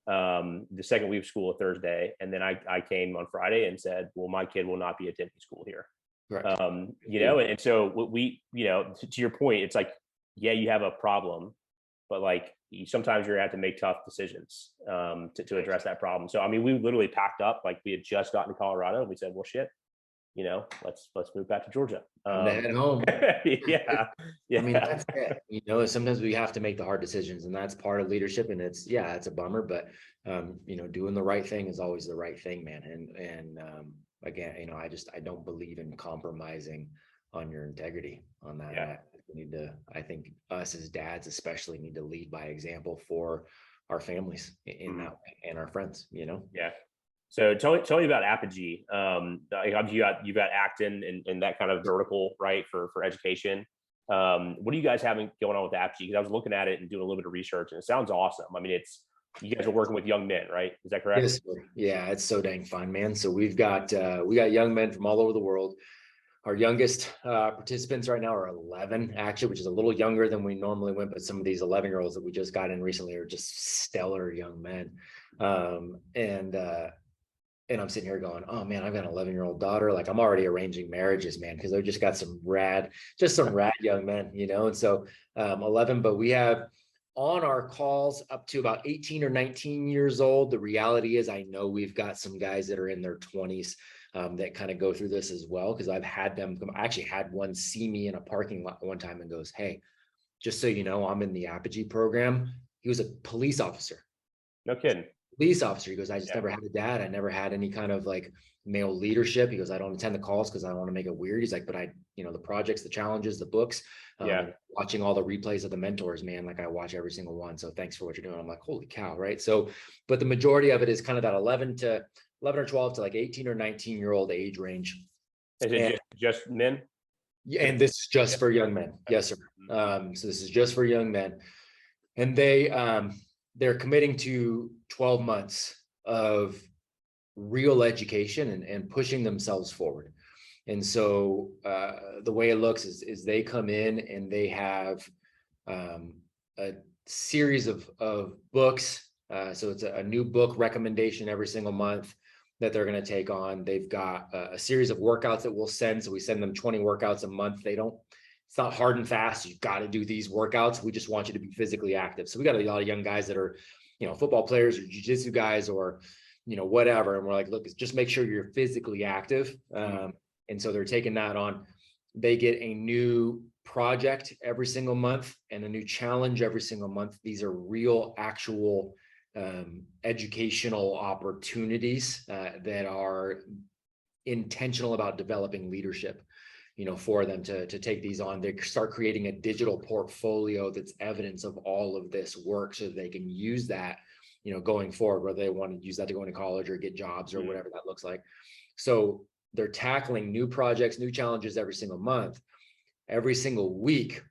the second week of school, a Thursday. And then I came on Friday and said, well, my kid will not be attending school here. Correct. And so what we, to your point, it's like, yeah, you have a problem, but like sometimes you're going to have to make tough decisions to address that problem. So, I mean, we literally packed up, like we had just gotten to Colorado and we said, well, shit, let's move back to Georgia. Head home. Yeah. I mean, that's it. Sometimes we have to make the hard decisions, and that's part of leadership. And it's a bummer, but doing the right thing is always the right thing, man. And again, I don't believe in compromising on your integrity on that. Yeah. I think us as dads especially need to lead by example for our families in that way, and our friends, Yeah. So tell me about Apogee. You got Acton and that kind of vertical, right, for education. What are you guys having going on with Apogee? Because I was looking at it and doing a little bit of research, and it sounds awesome. I mean, you guys are working with young men, right? Is that correct? Yes, sir. Yeah, it's so dang fun, man. So we got young men from all over the world. Our youngest participants right now are 11, actually, which is a little younger than we normally went. But some of these 11-year-olds that we just got in recently are just stellar young men. And I'm sitting here going, oh man, I've got an 11-year-old daughter. Like I'm already arranging marriages, man, because they've just got some rad young men, And so 11, but we have on our calls up to about 18 or 19 years old. The reality is I know we've got some guys that are in their 20s that kind of go through this as well. Because I've had them come. I actually had one see me in a parking lot one time and goes, hey, just so you know, I'm in the Apogee program. He was a police officer. No kidding. Police officer. He goes, I just never had a dad. I never had any kind of like male leadership. He goes, I don't attend the calls because I don't want to make it weird. He's like, but the projects, the challenges, the books, watching all the replays of the mentors, man, like I watch every single one. So thanks for what you're doing. I'm like, holy cow. Right. So, but the majority of it is kind of that 11 or 12 to like 18 or 19-year-old age range. Is it just men? Yeah. And this is just for young men. Yes, sir. So this is just for young men. And they're committing to 12 months of real education and pushing themselves forward. And so the way it looks is they come in and they have a series of books. So it's a new book recommendation every single month that they're going to take on. They've got a series of workouts that we'll send. So we send them 20 workouts a month. It's not hard and fast. You've got to do these workouts. We just want you to be physically active. So we got a lot of young guys that are, football players or jiu-jitsu guys or, whatever. And we're like, look, just make sure you're physically active. And so they're taking that on. They get a new project every single month and a new challenge every single month. These are real, actual educational opportunities that are intentional about developing leadership. For them to take these on. They start creating a digital portfolio that's evidence of all of this work so that they can use that, going forward, whether they want to use that to go into college or get jobs or whatever that looks like. So they're tackling new projects, new challenges every single month. Every single week,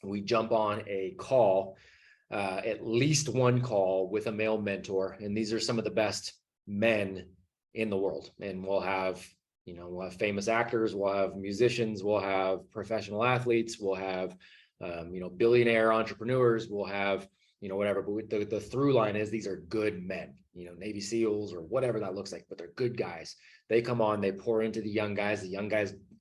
we jump on a call, at least one call with a male mentor. And these are some of the best men in the world. And we'll have famous actors, we'll have musicians, we'll have professional athletes, we'll have, billionaire entrepreneurs, we'll have, whatever. But the through line is these are good men, Navy SEALs or whatever that looks like, but they're good guys. They come on, they pour into the young guys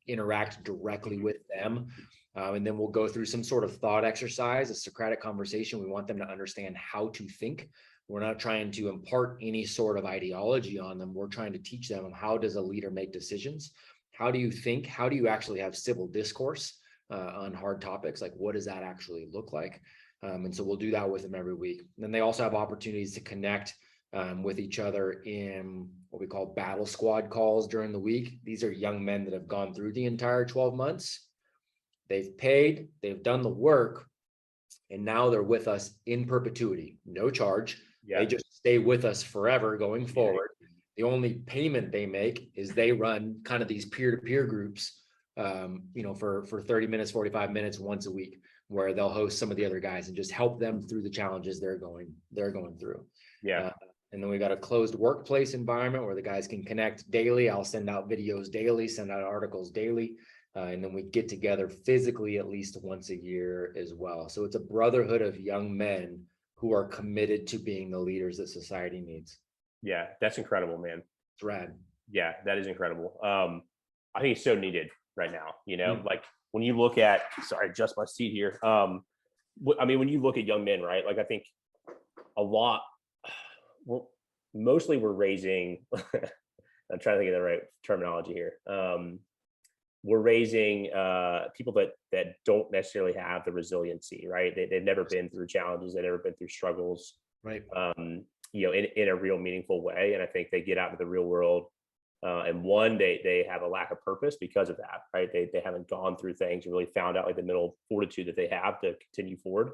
interact directly with them. And then we'll go through some sort of thought exercise, a Socratic conversation. We want them to understand how to think. We're not trying to impart any sort of ideology on them. We're trying to teach them how does a leader make decisions? How do you think? How do you actually have civil discourse on hard topics? Like, what does that actually look like? And so we'll do that with them every week. And then they also have opportunities to connect with each other in what we call battle squad calls during the week. These are young men that have gone through the entire 12 months. They've paid, they've done the work, and now they're with us in perpetuity, no charge. Yeah. They just stay with us forever going forward. The only payment they make is they run kind of these peer-to-peer groups, for 30 minutes, 45 minutes once a week, where they'll host some of the other guys and just help them through the challenges they're going through. Yeah. And then we got a closed workplace environment where the guys can connect daily. I'll send out videos daily, send out articles daily. And then we get together physically at least once a year as well. So it's a brotherhood of young men who are committed to being the leaders that society needs. Yeah, that's incredible, man. It's rad. Yeah, that is incredible. I think it's so needed right now, like when you look at, sorry, adjust my seat here. When you look at young men, right? Like I think a lot, mostly we're raising, I'm trying to think of the right terminology here. We're raising people that don't necessarily have the resiliency, right? They've never been through challenges. They've never been through struggles, right? In a real meaningful way. And I think they get out into the real world. And they have a lack of purpose because of that, right? They haven't gone through things and really found out like the mental fortitude that they have to continue forward.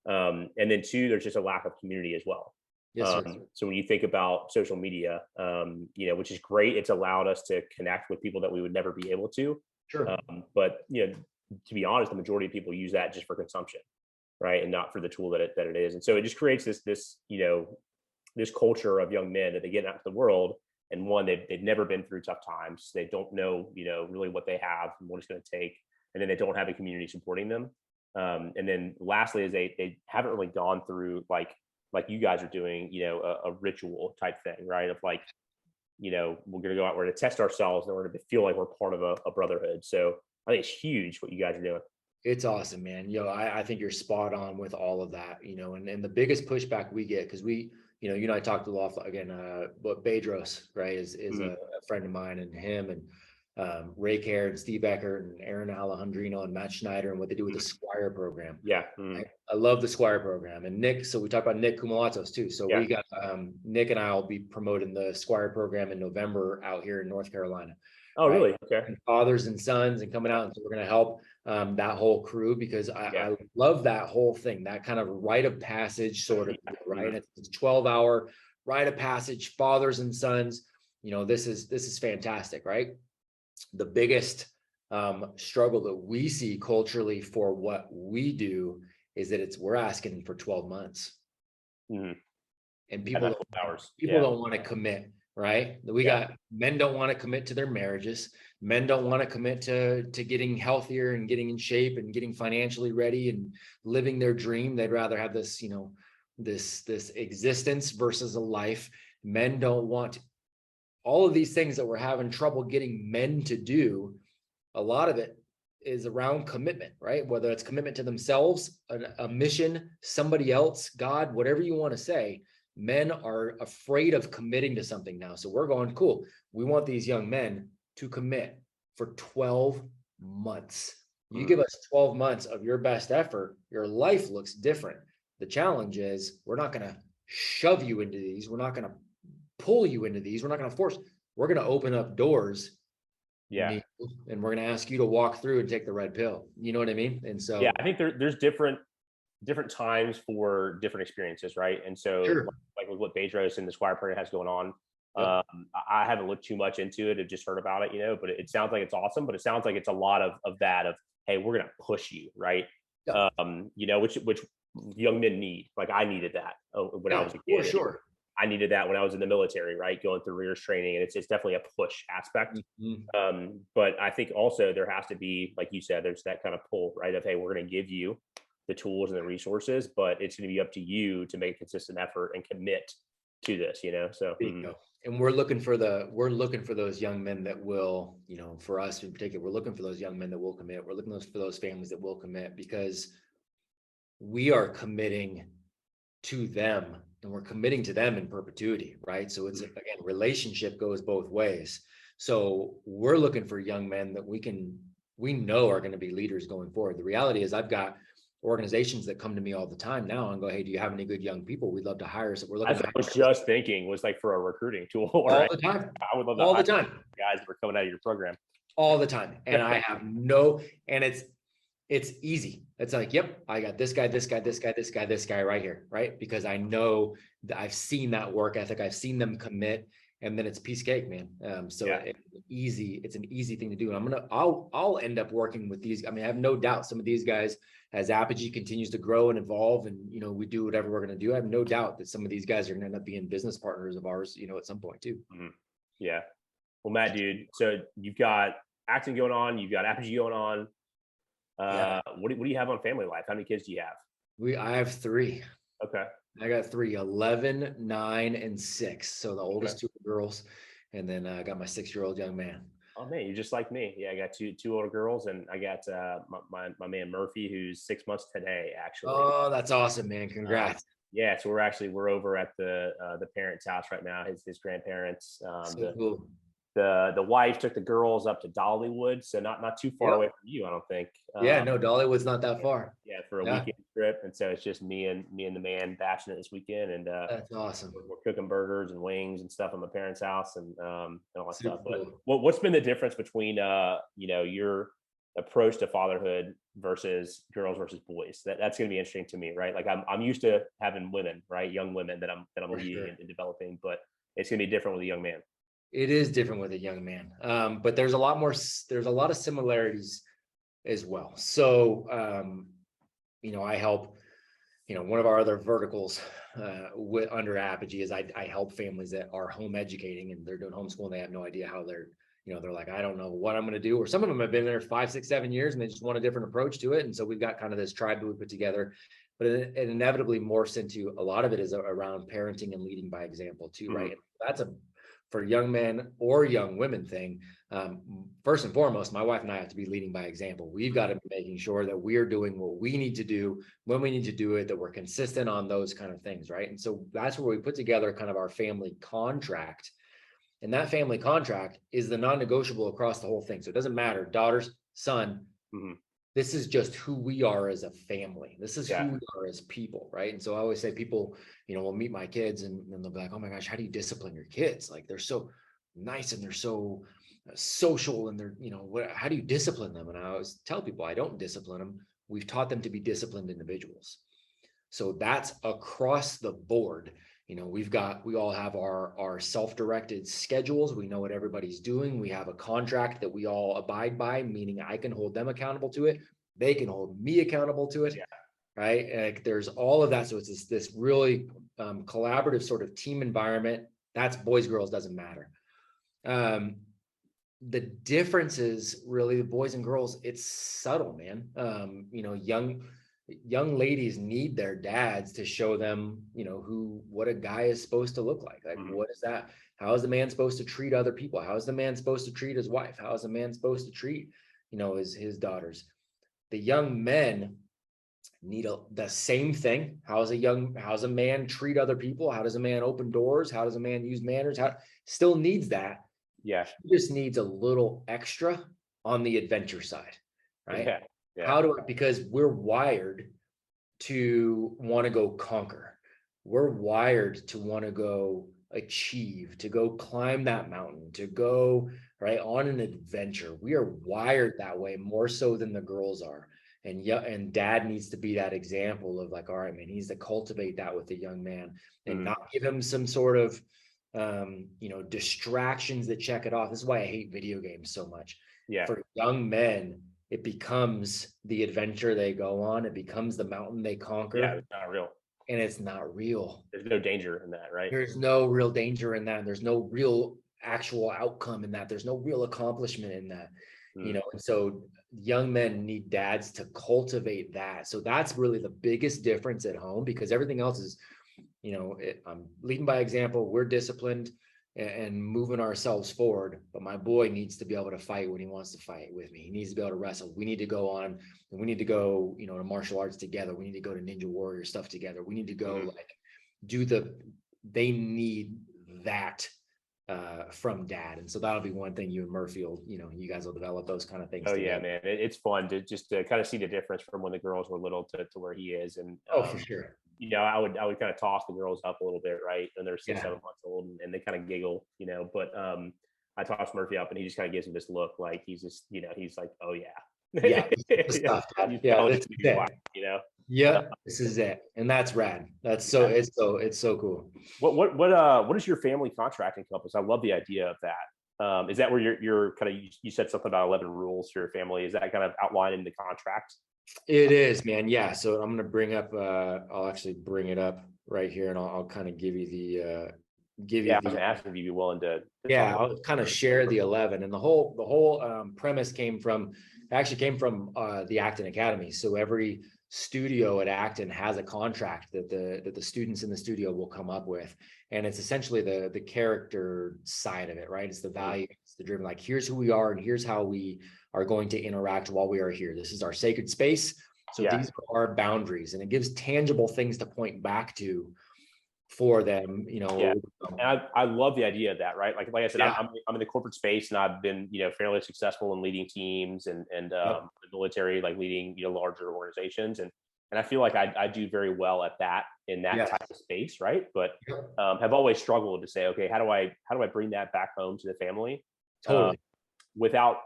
And then two, there's just a lack of community as well. Yes, so when you think about social media, which is great, it's allowed us to connect with people that we would never be able to. Sure. But to be honest, the majority of people use that just for consumption, right? And not for the tool that it is. And so it just creates this culture of young men that they get out to the world. And one, they've never been through tough times. They don't know, really what they have and what it's going to take. And then they don't have a community supporting them. And then lastly is they haven't really gone through like you guys are doing, a ritual type thing, right? Of like, we're going to go out, we're going to test ourselves and we're going to feel like we're part of a brotherhood. So I think it's huge what you guys are doing. It's awesome, man. I think you're spot on with all of that, and the biggest pushback we get, because you and I talked a lot again, but Beaudreau, right, is a friend of mine, and him and Ray Kerr and Steve Eckert and Aaron Alejandrino and Matt Schneider and what they do with the Squire program. Yeah. I love the Squire program. And Nick, so we talked about Nick Kumalatos too. So we got Nick and I will be promoting the Squire program in November out here in North Carolina. Oh, right? Really? Okay. And fathers and sons and coming out. And so we're going to help that whole crew, because I love that whole thing, that kind of rite of passage sort of, right? It's a 12-hour rite of passage, fathers and sons. This is fantastic, right? The biggest struggle that we see culturally for what we do is that we're asking for 12 months. And people don't want to commit, right? We got men don't want to commit to their marriages. Men don't want to commit to getting healthier and getting in shape and getting financially ready and living their dream. They'd rather have this, this existence versus a life. Men don't want all of these things that we're having trouble getting men to do. A lot of it is around commitment, right? Whether it's commitment to themselves, a mission, somebody else, God, whatever you want to say. Men are afraid of committing to something now. So we're going, cool. We want these young men to commit for 12 months. You give us 12 months of your best effort, your life looks different. The challenge is we're not going to shove you into these. We're not going to pull you into these. We're not going to force. We're going to open up doors. And we're going to ask you to walk through and take the red pill. You know what I mean? And so, I think there's different times for different experiences, right? And so like with what Beaudreau and the Squire program has going on, I haven't looked too much into it. I've just heard about it, but it sounds like it's awesome, but it sounds like it's a lot of that of, hey, we're going to push you, right? Which young men need. Like I needed that when I was a kid. For sure. I needed that when I was in the military, right? Going through readers training, and it's definitely a push aspect. But I think also there has to be, like you said, there's that kind of pull, right? Of, hey, we're going to give you the tools and the resources, but it's going to be up to you to make a consistent effort and commit to this, So, and we're looking for those young men that will, for us in particular, we're looking for those young men that will commit. We're looking for those families that will commit, because we are committing to them, and we're committing to them in perpetuity, right? So it's, again, relationship goes both ways. So we're looking for young men that we know are going to be leaders going forward. The reality is I've got organizations that come to me all the time now and go, hey, do you have any good young people? We'd love to hire. So we're looking I was just thinking was like for a recruiting tool. all Right? the time, I would love to all the hire time, guys that are coming out of your program. all the time. And I have no, and it's easy. It's like, yep, I got this guy, this guy, this guy, this guy, this guy right here, right? Because I know that I've seen that work ethic. I've seen them commit, and then it's piece of cake, man. So it's an easy thing to do. And I'll end up working with these. I mean, I have no doubt some of these guys, as Apogee continues to grow and evolve, and we do whatever we're going to do, I have no doubt that some of these guys are going to end up being business partners of ours, at some point too. Mm-hmm. Yeah. Well, Matt, dude, so you've got Acton going on, you've got Apogee going on. What do you have on family life? How many kids do you have? I have 3. Okay. I got 3, 11, 9, and 6. So the oldest 2 are girls. And then I got my 6-year-old young man. Oh man, you're just like me. Yeah, I got two older girls, and I got my man Murphy, who's 6 months today, actually. Oh, that's awesome, man. Congrats. Yeah, so we're over at the parents' house right now, his grandparents. So cool. The wife took the girls up to Dollywood, so not too far away from you, I don't think. No, Dollywood's not that far. Yeah, for a weekend trip, and so it's just me and the man bashing it this weekend, and that's awesome. We're cooking burgers and wings and stuff at my parents' house, and all that stuff. Cool. But what's been the difference between your approach to fatherhood versus girls versus boys? That's going to be interesting to me, right? Like I'm used to having women, right, young women that I'm leading and developing, but it's going to be different with a young man. It is different with a young man, but there's a lot of similarities as well. So, I help, one of our other verticals under Apogee is I help families that are home educating and they're doing homeschool and they have no idea how they're like, I don't know what I'm going to do. Or some of them have been there 5, 6, 7 years and they just want a different approach to it. And so we've got kind of this tribe that we put together, but it inevitably morphs into a lot of it is around parenting and leading by example too, mm-hmm. Right? That's for young men or young women thing. First and foremost, my wife and I have to be leading by example. We've got to be making sure that we're doing what we need to do when we need to do it, that we're consistent on those kind of things, right? And so that's where we put together kind of our family contract. And that family contract is the non-negotiable across the whole thing. So it doesn't matter, daughters, son, mm-hmm. This is just who we are as a family. This is who we are as people, right? And so I always say people, will meet my kids and they'll be like, oh my gosh, how do you discipline your kids? Like they're so nice and they're so social and they're, how do you discipline them? And I always tell people, I don't discipline them. We've taught them to be disciplined individuals. So that's across the board. We all have our self-directed schedules. We know what everybody's doing. We have a contract that we all abide by, meaning I can hold them accountable to it. They can hold me accountable to it. Yeah. Right. And there's all of that. So it's this really collaborative sort of team environment. That's boys, girls, doesn't matter. The difference is really the boys and girls. It's subtle, man. Young ladies need their dads to show them, what a guy is supposed to look like. Like, mm-hmm. What is that? How is the man supposed to treat other people? How is the man supposed to treat his wife? How is the man supposed to treat, his daughters? The young men need the same thing. How's a man treat other people? How does a man open doors? How does a man use manners? Still needs that. Yeah. He just needs a little extra on the adventure side, right? Yeah. Yeah. Because we're wired to want to go conquer. We're wired to want to go achieve, to go climb that mountain, to go right on an adventure. We are wired that way more so than the girls are. And dad needs to be that example of like, all right, man, he needs to cultivate that with the young man and mm-hmm. not give him some sort of, distractions that check it off. This is why I hate video games so much. Yeah. For young men, it becomes the adventure they go on. It becomes the mountain they conquer. Yeah, it's not real. And it's not real. There's no danger in that, right? There's no real danger in that. There's no real actual outcome in that. There's no real accomplishment in that. And so young men need dads to cultivate that. So that's really the biggest difference at home, because everything else is, I'm leading by example. We're disciplined and moving ourselves forward, but my boy needs to be able to fight when he wants to fight with me. He needs to be able to wrestle. We need to go on and we need to go, to martial arts together. We need to go to Ninja Warrior stuff together. We need to go they need that from dad. And so that'll be one thing you and Murphy will, you guys will develop those kind of things Oh together. yeah, man. It's fun to just to kind of see the difference from when the girls were little to where he is. And, Oh, for sure. I would kind of toss the girls up a little bit, right? And they're 6, Yeah. 7 months old and they kind of giggle, but, I toss Murphy up and he just kind of gives him this look like he's just, he's like, oh yeah. Yeah. This stuff, Dad. Yeah. This is it. Quiet, Yeah. This is it. And that's rad. That's so, it's so cool. What is your family contract encompass? I love the idea of that. Is that where you're kind of, you said something about 11 rules for your family? Is that kind of outlined in the contract? It is, man. Yeah. So I'm going to bring up, I'll actually bring it up right here and I'll kind of give you the, I was asking if you'd be willing to I'll kind of share the 11. And the whole premise came from the Acton Academy. So every studio at Acton has a contract that the students in the studio will come up with, and it's essentially the character side of it, right? It's the value, it's the driven, like, here's who we are and here's how we are going to interact while we are here. This is our sacred space. So these are our boundaries, and it gives tangible things to point back to for them, and I love the idea of that, right? Like I said, I'm in the corporate space and I've been, fairly successful in leading teams and the military, like leading, larger organizations. And I feel like I do very well at that in that type of space. Right. But have always struggled to say, okay, how do I bring that back home to the family? Totally. Without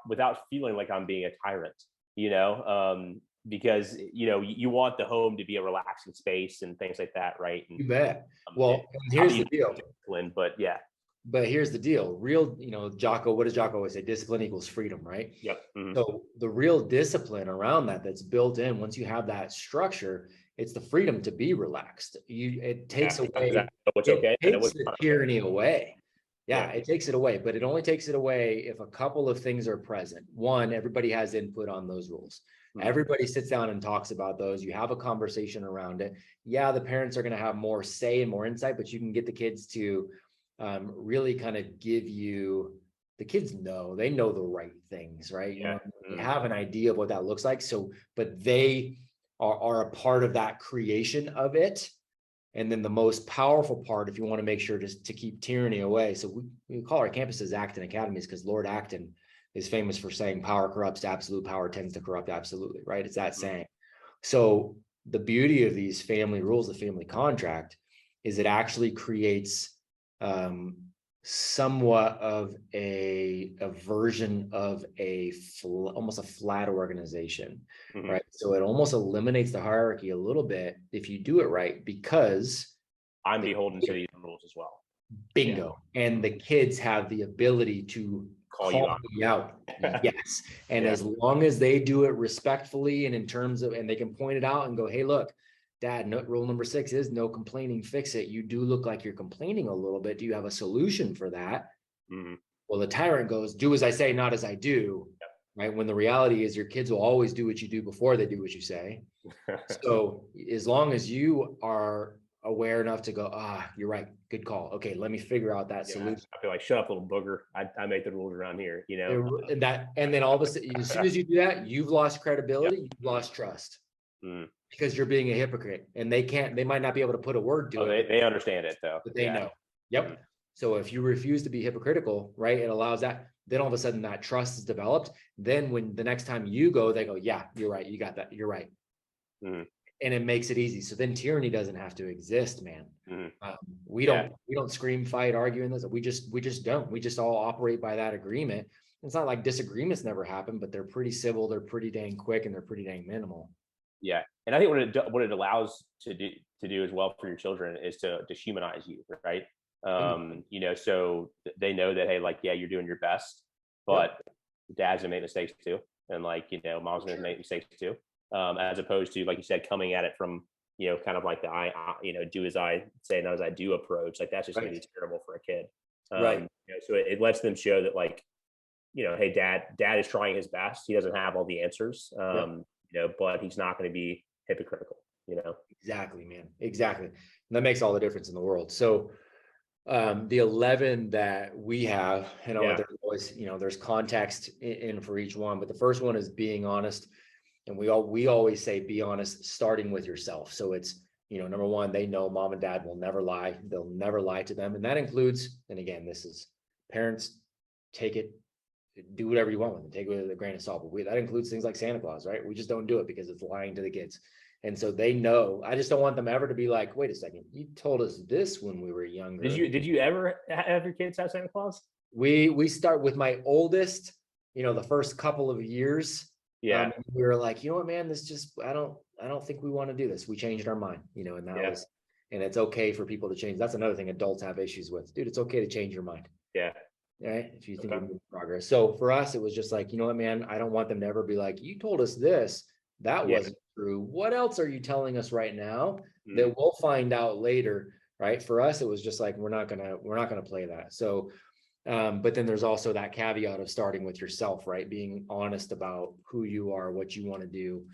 feeling like I'm being a tyrant, because you want the home to be a relaxing space and things like that, right? And, you bet. Well, here's the deal. But here's the deal. Real, Jocko, what does Jocko always say? Discipline equals freedom, right? Yep. Mm-hmm. So the real discipline around that's built in, once you have that structure, it's the freedom to be relaxed. It takes away what's okay. It takes the tyranny away. Yeah, it takes it away, but it only takes it away if a couple of things are present. One, everybody has input on those rules. Everybody sits down and talks about those. You have a conversation around it. Yeah, the parents are going to have more say and more insight, but you can get the kids to really kind of give you, the kids they know the right things, right? They have an idea of what that looks like. So, but they are a part of that creation of it. And then the most powerful part, if you want to make sure to keep tyranny away. So we call our campuses Acton Academies because Lord Acton is famous for saying power corrupts, absolute power tends to corrupt absolutely, right? It's that saying. So the beauty of these family rules, the family contract, is it actually creates somewhat of a version of almost a flat organization, right? So it almost eliminates the hierarchy a little bit if you do it right, because I'm beholden to these rules as well. Bingo. And the kids have the ability to call you out. Yes. And as long as they do it respectfully and in terms of, and they can point it out and go, hey, look, Dad, rule number 6 is no complaining, fix it. You do look like you're complaining a little bit. Do you have a solution for that? Well, the tyrant goes, do as I say, not as I do. Right. When the reality is your kids will always do what you do before they do what you say. So as long as you are aware enough to go, you're right, good call. Okay, let me figure out that solution. I feel like, shut up, little booger. I make the rules around here, and then all of a sudden, as soon as you do that, you've lost credibility, you've lost trust. Because you're being a hypocrite, and they might not be able to put a word to it. They understand it though. But they know. Yep. So if you refuse to be hypocritical, right, it allows that. Then all of a sudden that trust is developed. Then when the next time you go, they go, yeah, you're right. You got that. You're right. And it makes it easy. So then tyranny doesn't have to exist, man. We don't scream, fight, argue in this. We just don't. We just all operate by that agreement. It's not like disagreements never happen, but they're pretty civil. They're pretty dang quick, and they're pretty dang minimal. Yeah, and I think what it allows to do as well for your children is to humanize you, right? So they know that, hey, like, you're doing your best, but dad's gonna make mistakes too, and mom's gonna make mistakes too, as opposed to, like you said, coming at it from kind of like the I do as I say, not as I do approach. Like that's just gonna be terrible for a kid, right? So it lets them show that, like, hey, dad is trying his best. He doesn't have all the answers. But he's not going to be hypocritical, Exactly, man. Exactly. And that makes all the difference in the world. So the 11 that we have, there's always, there's context in for each one, but the first one is being honest. And we always say, be honest, starting with yourself. So it's, number one, they know mom and dad will never lie. They'll never lie to them. And that includes, and again, this is parents take it, do whatever you want with it, take it with a grain of salt. But that includes things like Santa Claus, right? We just don't do it because it's lying to the kids. And so they know. I just don't want them ever to be like, wait a second, you told us this when we were younger. Did you ever have your kids have Santa Claus? We start with my oldest, the first couple of years. Yeah. We were like, you know what, man, this just, I don't think we want to do this. We changed our mind, and that was, and it's okay for people to change. That's another thing adults have issues with. Dude, it's okay to change your mind. Yeah. Right. If you think you're making progress. So for us, it was just like, you know what, man, I don't want them to ever be like, you told us this, that wasn't true. What else are you telling us right now that we'll find out later? Right. For us, it was just like, we're not gonna play that. So but then there's also that caveat of starting with yourself, right? Being honest about who you are, what you want to do,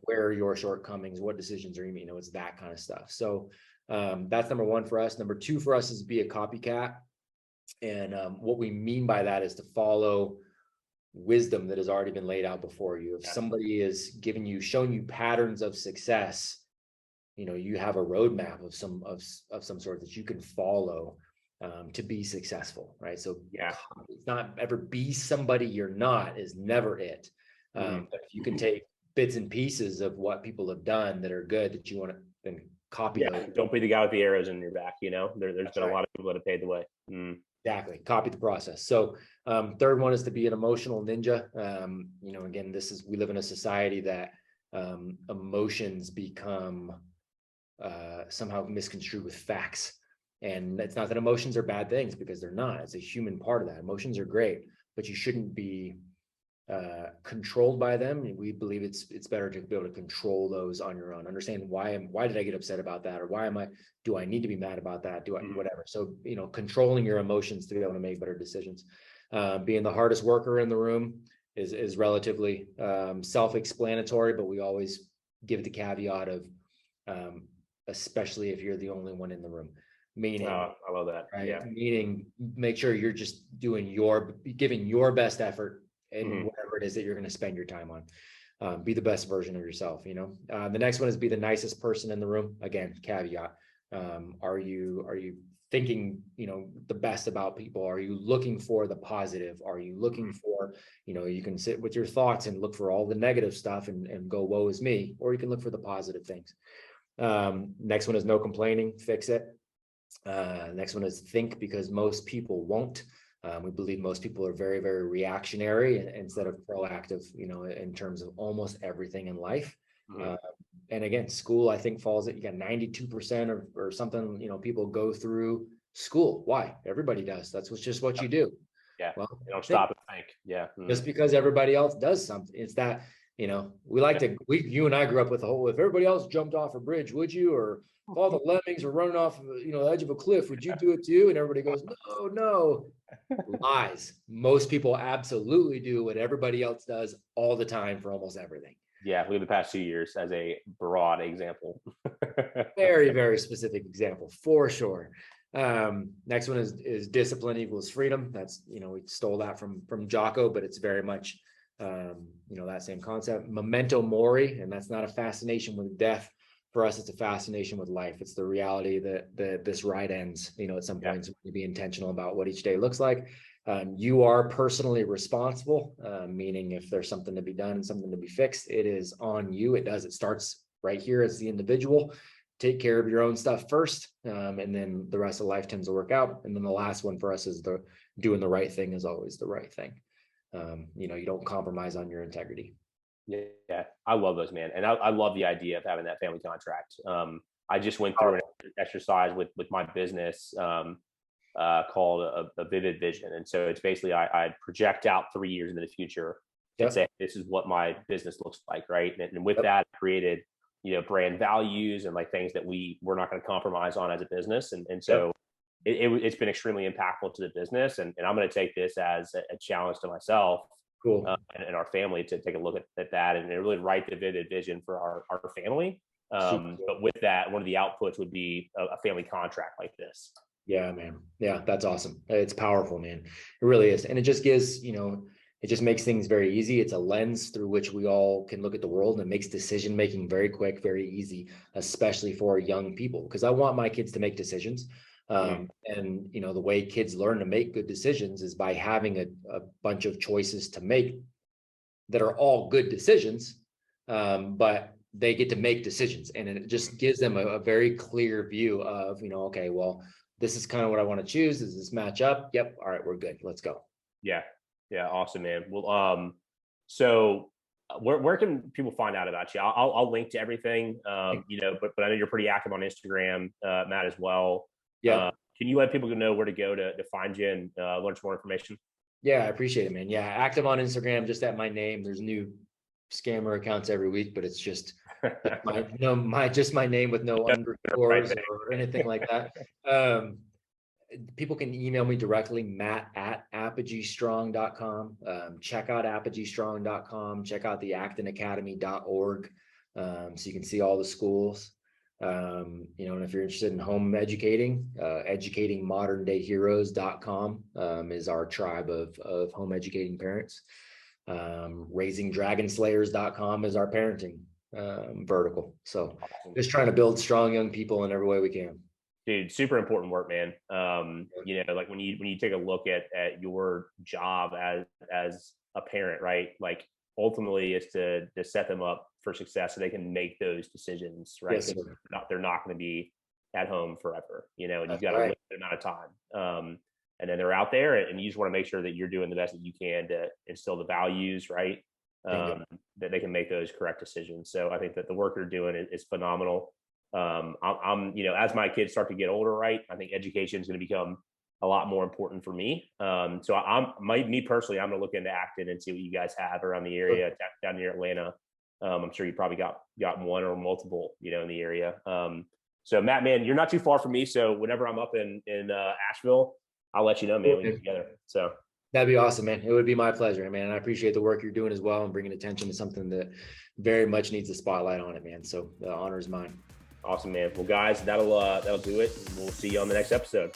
where are your shortcomings, what decisions are you making, it's that kind of stuff. So that's number one for us. Number two for us is be a copycat. And what we mean by that is to follow wisdom that has already been laid out before you. If somebody is showing you patterns of success, you have a roadmap of some sort that you can follow to be successful, right? So it's not ever be somebody you're not is never it. But if you can take bits and pieces of what people have done that are good that you want to then copy. Don't be the guy with the arrows in your back. There's been a lot of people that have paved the way. Exactly. Copy the process. So third one is to be an emotional ninja. Again, we live in a society that emotions become somehow misconstrued with facts. And it's not that emotions are bad things, because they're not. It's a human part of that. Emotions are great, but you shouldn't be controlled by them. We believe it's better to be able to control those on your own. Understand why did I get upset about that, or do I need to be mad about that? Whatever. So controlling your emotions to be able to make better decisions. Being the hardest worker in the room is relatively self-explanatory, but we always give the caveat of especially if you're the only one in the room. Meaning, I love that. Right? Yeah. Meaning, make sure you're just giving your best effort in whatever it is that you're going to spend your time on. Be the best version of yourself. The next one is be the nicest person in the room. Again, caveat. Are you thinking, the best about people? Are you looking for the positive? Are you looking for, you can sit with your thoughts and look for all the negative stuff and go, woe is me, or you can look for the positive things. Next one is no complaining, fix it. Next one is think, because most people won't. We believe most people are very, very reactionary instead of proactive, in terms of almost everything in life. And again, school, I think you got 92% or something, people go through school. Why? Everybody does. That's just what you do. Yeah. Well, you don't stop and think. Yeah. Just because everybody else does something. It's that, you and I grew up with the whole, if everybody else jumped off a bridge, would you? Or if all the lemmings were running off, the edge of a cliff, would you do it too? And everybody goes, no. Lies. Most people absolutely do what everybody else does all the time for almost everything. Yeah, look at the past 2 years as a broad example. Very, very specific example for sure. Next one is discipline equals freedom. That's, we stole that from Jocko, but it's very much, that same concept. Memento mori, and that's not a fascination with death. For us, it's a fascination with life. It's the reality that this ride ends, at some point. So we be intentional about what each day looks like. You are personally responsible, meaning if there's something to be done and something to be fixed, it is on you. It starts right here as the individual. Take care of your own stuff first, and then the rest of life tends to work out. And then the last one for us is doing the right thing is always the right thing. You don't compromise on your integrity. Yeah, I love those, man. And I love the idea of having that family contract. I just went through an exercise with my business called a vivid vision. And so it's basically, I project out 3 years into the future and say, this is what my business looks like. Right. And with that, I created, brand values and like things that we're not going to compromise on as a business. And so it's been extremely impactful to the business. And I'm going to take this as a challenge to myself. Cool. And our family to take a look at that and really write the vivid vision for our family. But with that, one of the outputs would be a family contract like this. Yeah, man. Yeah, that's awesome. It's powerful, man. It really is. And it just gives, it just makes things very easy. It's a lens through which we all can look at the world, and it makes decision making very quick, very easy, especially for young people, because I want my kids to make decisions. And, the way kids learn to make good decisions is by having a bunch of choices to make that are all good decisions, but they get to make decisions. And it just gives them a very clear view of, okay, well, this is kind of what I want to choose. Does this match up? Yep. All right, we're good. Let's go. Yeah. Yeah. Awesome, man. Well, so where can people find out about you? I'll link to everything, but I know you're pretty active on Instagram, Matt, as well. Yeah. Can you let people know where to go to find you and learn some more information? Yeah, I appreciate it, man. Yeah. Active on Instagram, just at my name. There's new scammer accounts every week, but it's just my name with no underscores or anything like that. People can email me directly, matt@apogeestrong.com. Check out apogeestrong.com. Check out the actonacademy.org. So you can see all the schools. And if you're interested in home educating, educatingmoderndayheroes.com is our tribe of home educating parents. Raisingdragonslayers.com is our parenting vertical. So just trying to build strong young people in every way we can. Dude, super important work, man. Like when you take a look at your job as a parent, right? Like ultimately it's to set them up for success so they can make those decisions, right? Yes, they're not going to be at home forever, and you've got a limited amount of time. And then they're out there, and you just want to make sure that you're doing the best that you can to instill the values, right? That they can make those correct decisions. So I think that the work you're doing is phenomenal. I'm as my kids start to get older, right, I think education is going to become a lot more important for me. So me personally, I'm going to look into Acton and see what you guys have around the area down near Atlanta. I'm sure you probably got one or multiple, in the area. So Matt, man, you're not too far from me. So whenever I'm up in Asheville, I'll let you know, man, we get together. So that'd be awesome, man. It would be my pleasure, man. I appreciate the work you're doing as well and bringing attention to something that very much needs a spotlight on it, man. So the honor is mine. Awesome, man. Well, guys, that'll do it. We'll see you on the next episode.